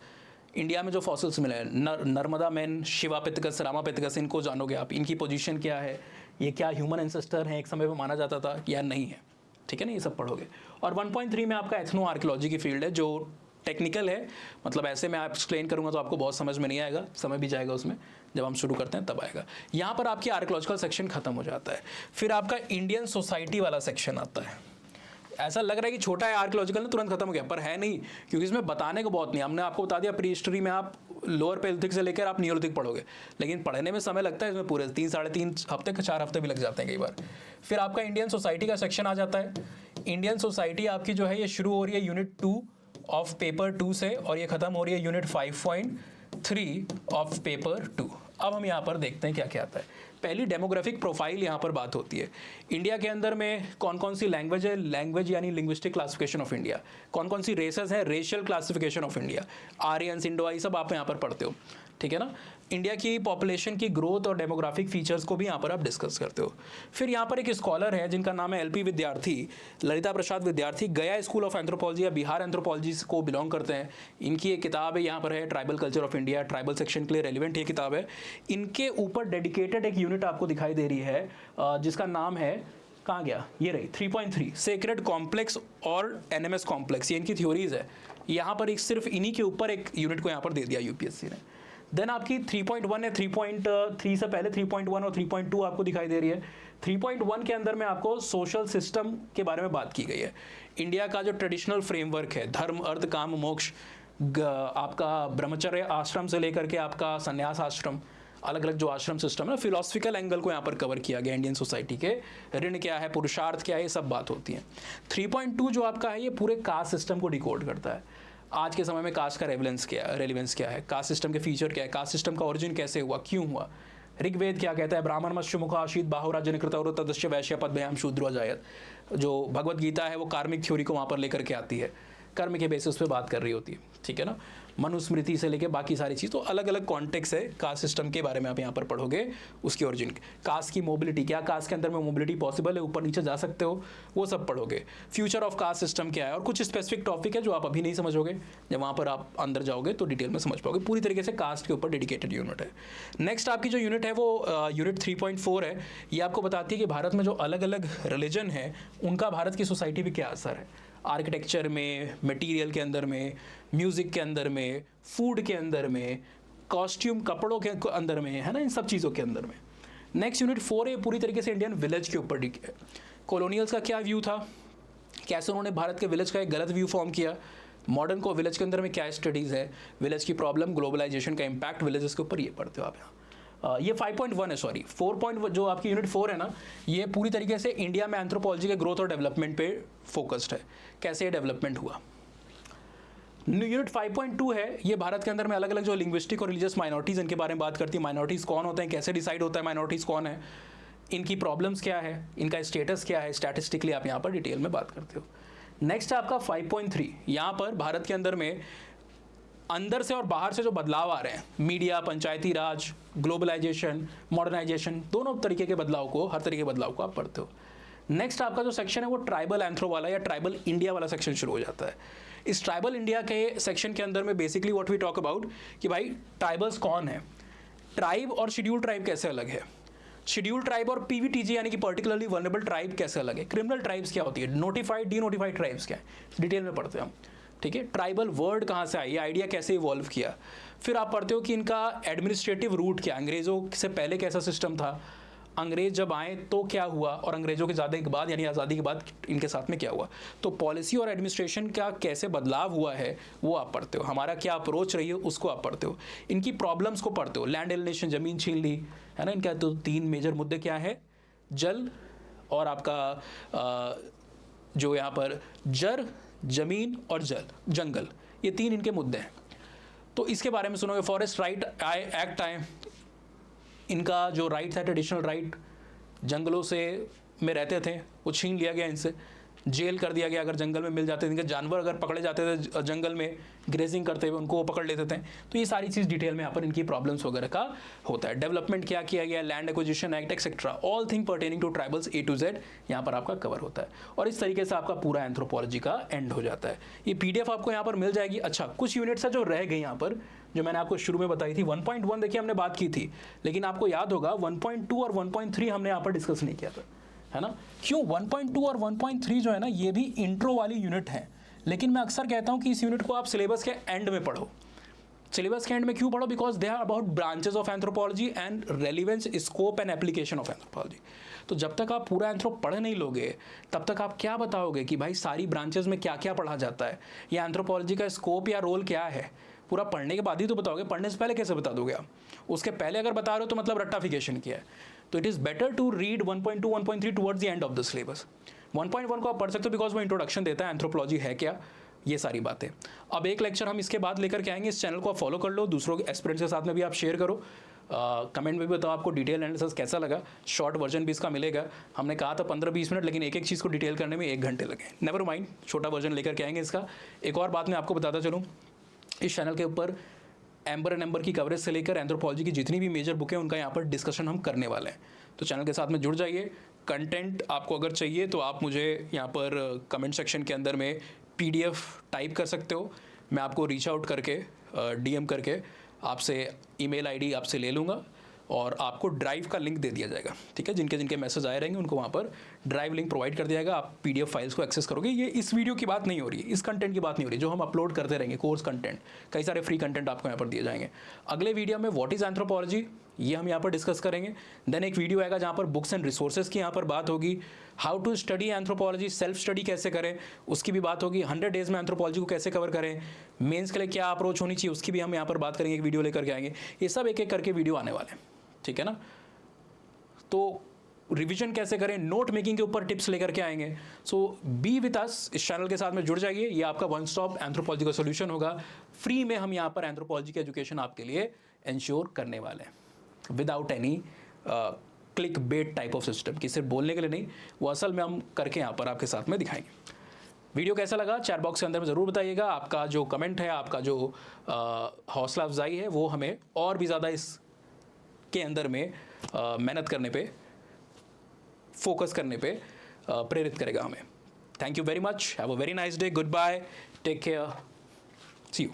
इंडिया में जो फॉसिल्स मिले हैं, नर्मदा मैन, शिवापिथेकस, रामापिथेकस, इनको जानोगे आप, इनकी पोजीशन क्या है, ये क्या ह्यूमन एंसेस्टर हैं एक समय पे माना जाता था या नहीं है, ठीक है ना, ये सब पढ़ोगे। और 1.3 में आपका एथनो आर्कियोलॉजी की फील्ड है, जो टेक्निकल है, मतलब ऐसे मैं आप एक्सप्लेन करूंगा तो आपको बहुत समझ में नहीं आएगा, समय भी जाएगा उसमें, जब हम शुरू करते हैं तब आएगा। यहाँ पर आपकी आर्कियोलॉजिकल सेक्शन खत्म हो जाता है। फिर आपका इंडियन सोसाइटी वाला सेक्शन आता है। ऐसा लग रहा है कि छोटा है आर्कियोलॉजिकल ना, तुरंत खत्म हो गया, पर है नहीं, क्योंकि इसमें बताने को बहुत नहीं। हमने आपको बता दिया प्री हिस्ट्री में आप लोअर पेलियोलिथिक से लेकर आप नियोलिथिक पढ़ोगे, लेकिन पढ़ने में समय लगता है, इसमें पूरे 3 साढ़े 3 हफ्ते, 4 हफ्ते भी लग जाते हैं कई बार। फिर आपका इंडियन सोसाइटी का सेक्शन आ जाता है। इंडियन सोसाइटी आपकी जो है ये शुरू हो रही है यूनिट 2 ऑफ पेपर 2 से, और ये खत्म हो रही है यूनिट 5.3 ऑफ पेपर 2। अब हम यहाँ पर देखते हैं क्या क्या आता है। पहली डेमोग्राफिक प्रोफाइल यहाँ पर बात होती है। इंडिया के अंदर में कौन कौन सी लैंग्वेज है, लैंग्वेज यानी लिंग्विस्टिक क्लासिफिकेशन ऑफ इंडिया, कौन कौन सी रेसेस हैं, racial classification of India, Aryans, इंडोआई, सब आप यहाँ पर पढ़ते हो। ठीक है ना। इंडिया की पॉपुलेशन की ग्रोथ और डेमोग्राफिक फीचर्स को भी यहाँ पर आप डिस्कस करते हो। फिर यहाँ पर एक स्कॉलर है जिनका नाम है LP विद्यार्थी, ललिता प्रसाद विद्यार्थी, गया स्कूल ऑफ एंथ्रोपोलॉजी या बिहार एंथ्रोपोलॉजी को बिलोंग करते हैं। इनकी एक किताब है यहाँ पर है tribal culture of India, tribal section के लिए रेलिवेंट ये किताब है। इनके ऊपर डेडिकेटेड एक यूनिट आपको दिखाई दे रही है जिसका नाम है, कहाँ गया, ये रही 3.3 सेक्रेड कॉम्प्लेक्स और NMS कॉम्प्लेक्स, ये इनकी थ्योरीज है। यहाँ पर एक सिर्फ इन्हीं के ऊपर एक यूनिट को यहाँ पर दे दिया UPSC ने। देन आपकी 3.1 है, 3.3 से पहले 3.1 और 3.2 आपको दिखाई दे रही है। 3.1 के अंदर में आपको सोशल सिस्टम के बारे में बात की गई है। इंडिया का जो ट्रेडिशनल फ्रेमवर्क है, धर्म अर्थ काम मोक्ष, आपका ब्रह्मचर्य आश्रम से लेकर के आपका संन्यास आश्रम, अलग अलग जो आश्रम सिस्टम है, फिलोसफिकल एंगल को यहाँ पर कवर किया गया। इंडियन सोसाइटी के ऋण क्या है, पुरुषार्थ क्या है, ये सब बात होती है। 3.2 जो आपका है ये पूरे कास्ट सिस्टम को डिकोड करता है। आज के समय में कास्ट का रेलेवेंस क्या है, कास्ट सिस्टम के फीचर क्या है, कास्ट सिस्टम का ओरिजिन कैसे हुआ, क्यों हुआ, ऋग्वेद क्या कहता है, ब्राह्मण मत्स्य मुख आशीत बाहुरा जनकृत और तदस्य वैश्य पदभ्याम शूद्रो अजायत। जो भगवत गीता है वो कार्मिक थ्योरी को वहाँ पर लेकर के आती है, कर्म के बेसिस पे बात कर रही होती है, ठीक है ना। मनुस्मृति से लेके बाकी सारी चीज़, तो अलग अलग कॉन्टेक्स्ट है कास्ट सिस्टम के बारे में। आप यहाँ पर पढ़ोगे उसकी ओरिजिन, कास्ट की मोबिलिटी, क्या कास्ट के अंदर में मोबिलिटी पॉसिबल है, ऊपर नीचे जा सकते हो, वो सब पढ़ोगे। फ्यूचर ऑफ कास्ट सिस्टम क्या है, और कुछ स्पेसिफिक टॉपिक है जो आप अभी नहीं समझोगे, जब वहाँ पर आप अंदर जाओगे तो डिटेल में समझ पाओगे। पूरी तरीके से कास्ट के ऊपर डेडिकेटेड यूनिट है। नेक्स्ट आपकी जो यूनिट है वो यूनिट 3.4 है। ये आपको बताती है कि भारत में जो अलग अलग रिलीजन है उनका भारत की सोसाइटी पर क्या असर है, आर्किटेक्चर में, मटेरियल के अंदर में, म्यूज़िक के अंदर में, फूड के अंदर में, कॉस्ट्यूम कपड़ों के अंदर में, है ना, इन सब चीज़ों के अंदर में। नेक्स्ट यूनिट 4 है, पूरी तरीके से इंडियन विलेज के ऊपर है। कॉलोनियल्स का क्या व्यू था, कैसे उन्होंने भारत के विलेज का एक गलत व्यू फॉर्म किया, मॉडर्न को विलेज के अंदर में क्या स्टडीज़ है, विलेज की प्रॉब्लम, ग्लोबलाइजेशन का इम्पैक्ट विलेजेस के ऊपर, ये पढ़ते हो आप यहाँ। ये 5.1 है, सॉरी 4. जो आपकी यूनिट 4 है ना, ये पूरी तरीके से इंडिया में एंथ्रोपोलॉजी के ग्रोथ और डेवलपमेंट पे फोकस्ड है, कैसे ये डेवलपमेंट हुआ। यूनिट 5.2 है, ये भारत के अंदर में अलग अलग जो लिंग्विस्टिक और रिलीजियस माइनॉरिटीज़ इनके बारे में बात करती है। माइनॉरिटीज़ कौन होते हैं, कैसे डिसाइड होता है माइनॉरिटीज़ कौन है, इनकी प्रॉब्लम्स क्या है, इनका स्टेटस क्या है, स्टैटिस्टिकली आप यहाँ पर डिटेल में बात करते हो। नेक्स्ट है आपका 5.3, यहाँ पर भारत के अंदर में अंदर से और बाहर से जो बदलाव आ रहे हैं, मीडिया, पंचायती राज, ग्लोबलाइजेशन, मॉडर्नाइजेशन, दोनों तरीके के बदलाव को, हर तरीके के बदलाव को आप पढ़ते हो। नेक्स्ट आपका जो सेक्शन है वो ट्राइबल एंथ्रो वाला या ट्राइबल इंडिया वाला सेक्शन शुरू हो जाता है। इस ट्राइबल इंडिया के सेक्शन के अंदर में basically what we talk about कि भाई ट्राइबल्स कौन है, ट्राइब और शेड्यूल ट्राइब कैसे अलग है, शेड्यूल ट्राइब और PVTG यानी कि पर्टिकुलरली वल्नरेबल ट्राइब कैसे अलग है, क्रिमिनल ट्राइब्स क्या होती है, नोटिफाइड डी नोटिफाइड ट्राइब्स क्या है, डिटेल में पढ़ते हैं हम, ठीक है। ट्राइबल वर्ड कहाँ से आई, ये आइडिया कैसे इवॉल्व किया। फिर आप पढ़ते हो कि इनका एडमिनिस्ट्रेटिव रूट क्या, अंग्रेज़ों से पहले कैसा सिस्टम था, अंग्रेज जब आए तो क्या हुआ, और अंग्रेज़ों के ज़्यादा के बाद यानी आज़ादी के बाद इनके साथ में क्या हुआ। तो पॉलिसी और एडमिनिस्ट्रेशन का कैसे बदलाव हुआ है वो आप पढ़ते हो, हमारा क्या अप्रोच रही है उसको आप पढ़ते हो, इनकी प्रॉब्लम्स को पढ़ते हो। लैंड एलिनेशन, ज़मीन छीन ली, है ना, इनका तो 3 मेजर मुद्दे क्या है, जल और आपका जो यहाँ पर जर, ज़मीन और जंगल, ये 3 इनके मुद्दे हैं। तो इसके बारे में सुनोगे। फॉरेस्ट राइट एक्ट आए, इनका जो राइट था, ट्रेडिशनल राइट, जंगलों से में रहते थे वो छीन लिया गया इनसे, जेल कर दिया गया अगर जंगल में मिल जाते थे, इनके जानवर अगर पकड़े जाते थे जंगल में ग्रेजिंग करते हुए उनको वो पकड़ लेते थे। तो ये सारी चीज़ डिटेल में यहाँ पर इनकी प्रॉब्लम्स वगैरह का होता है। डेवलपमेंट क्या किया गया, land acquisition act etcetera, all thing pertaining to tribals A to Z यहाँ पर आपका कवर होता है। और इस तरीके से आपका पूरा एंथ्रोपोलॉजी का एंड हो जाता है। ये PDF आपको यहाँ पर मिल जाएगी। अच्छा, कुछ यूनिट्स है जो रह गई यहाँ पर, जो मैंने आपको शुरू में बताई थी। 1.1 देखिए हमने बात की थी, लेकिन आपको याद होगा 1.2 और 1.3 हमने यहाँ पर डिस्कस नहीं किया था, है ना। क्यों 1.2 और 1.3 जो है ना, ये भी इंट्रो वाली यूनिट है, लेकिन मैं अक्सर कहता हूँ कि इस यूनिट को आप सिलेबस के एंड में पढ़ो। सिलेबस के एंड में क्यों पढ़ो, because they are about branches of anthropology and relevance, scope and application of anthropology. तो जब तक आप पूरा एंथ्रो पढ़ नहीं लोगे तब तक आप क्या बताओगे कि भाई सारी ब्रांचेस में क्या क्या पढ़ा जाता है, या एंथ्रोपोलॉजी का स्कोप या रोल क्या है। पूरा पढ़ने के बाद ही तो बताओगे, पढ़ने से पहले कैसे बता दोगे आप। उसके पहले अगर बता रहे हो तो मतलब रट्टाफिकेशन किया है। तो it is better to read 1.2 1.3 towards the end of the syllabus. 1.1 को आप पढ़ सकते हो बिकॉज वो इंट्रोडक्शन देता है, एंथ्रोपोलॉजी है क्या, ये सारी बातें। अब एक लेक्चर हम इसके बाद लेकर के आएंगे। इस चैनल को आप फॉलो कर लो, दूसरों के एस्पिरेंट्स के साथ में भी आप शेयर करो। कमेंट में भी बताओ आपको डिटेल एनालिसिस कैसा लगा। शॉर्ट वर्जन भी इसका मिलेगा। हमने कहा था 15-20 मिनट, लेकिन एक एक चीज़ को डिटेल करने में 1 घंटे लगे। नेवर माइंड, छोटा वर्जन लेकर के आएंगे इसका। एक और बात मैं आपको बताता चलूँ, इस चैनल के ऊपर एम्बर एंड एम्बर की कवरेज से लेकर एंथ्रोपोलॉजी की जितनी भी मेजर बुक है उनका यहाँ पर डिस्कशन हम करने वाले हैं। तो चैनल के साथ में जुड़ जाइए। कंटेंट आपको अगर चाहिए तो आप मुझे यहाँ पर कमेंट सेक्शन के अंदर में PDF टाइप कर सकते हो। मैं आपको रीच आउट करके DM करके आपसे ईमेल ID आपसे ले लूँगा और आपको ड्राइव का लिंक दे दिया जाएगा। ठीक है, जिनके जिनके मैसेज आए रहेंगे उनको वहाँ पर ड्राइव लिंक प्रोवाइड कर दिया जाएगा। आप PDF फाइल्स को एक्सेस करोगे। ये इस वीडियो की बात नहीं हो रही है, इस कंटेंट की बात नहीं हो रही जो हम अपलोड करते रहेंगे, कोर्स कंटेंट, कई सारे फ्री कंटेंट आपको यहाँ पर दिए जाएंगे। अगले वीडियो में व्हाट इज़ एंथ्रोपोलॉजी ये हम यहाँ पर डिस्कस करेंगे। देन एक वीडियो आएगा जहाँ पर बुक्स एंड रिसोर्सेज की यहाँ पर बात होगी। How to study anthropology, self study कैसे करें उसकी भी बात होगी। 100 डेज में एंथ्रोपोलॉजी को कैसे कवर करें, मेंस के लिए क्या अप्रोच होनी चाहिए उसकी भी हम यहाँ पर बात करेंगे, एक वीडियो लेकर के आएंगे। ये सब एक एक करके वीडियो आने वाले हैं, ठीक है ना। तो रिवीजन कैसे करें, नोट मेकिंग के ऊपर टिप्स लेकर के आएंगे। सो बी विद अस, इस चैनल के साथ में जुड़ जाइए। ये आपका वन स्टॉप एंथ्रोपोलॉजी का सोल्यूशन होगा। फ्री में हम यहाँ पर एंथ्रोपोलॉजी की एजुकेशन आपके लिए इंश्योर करने वाले हैं, without any click bait type of system, कि सिर्फ बोलने के लिए नहीं, वो असल में हम करके यहाँ पर आपके साथ में दिखाएंगे। वीडियो कैसा लगा चैट बॉक्स के अंदर में ज़रूर बताइएगा। आपका जो कमेंट है, आपका जो हौसला अफजाई है, वो हमें और भी ज़्यादा इस के अंदर में मेहनत करने पे, फोकस करने पे प्रेरित करेगा हमें। Thank you very much, have a very nice day, goodbye, take care, see you.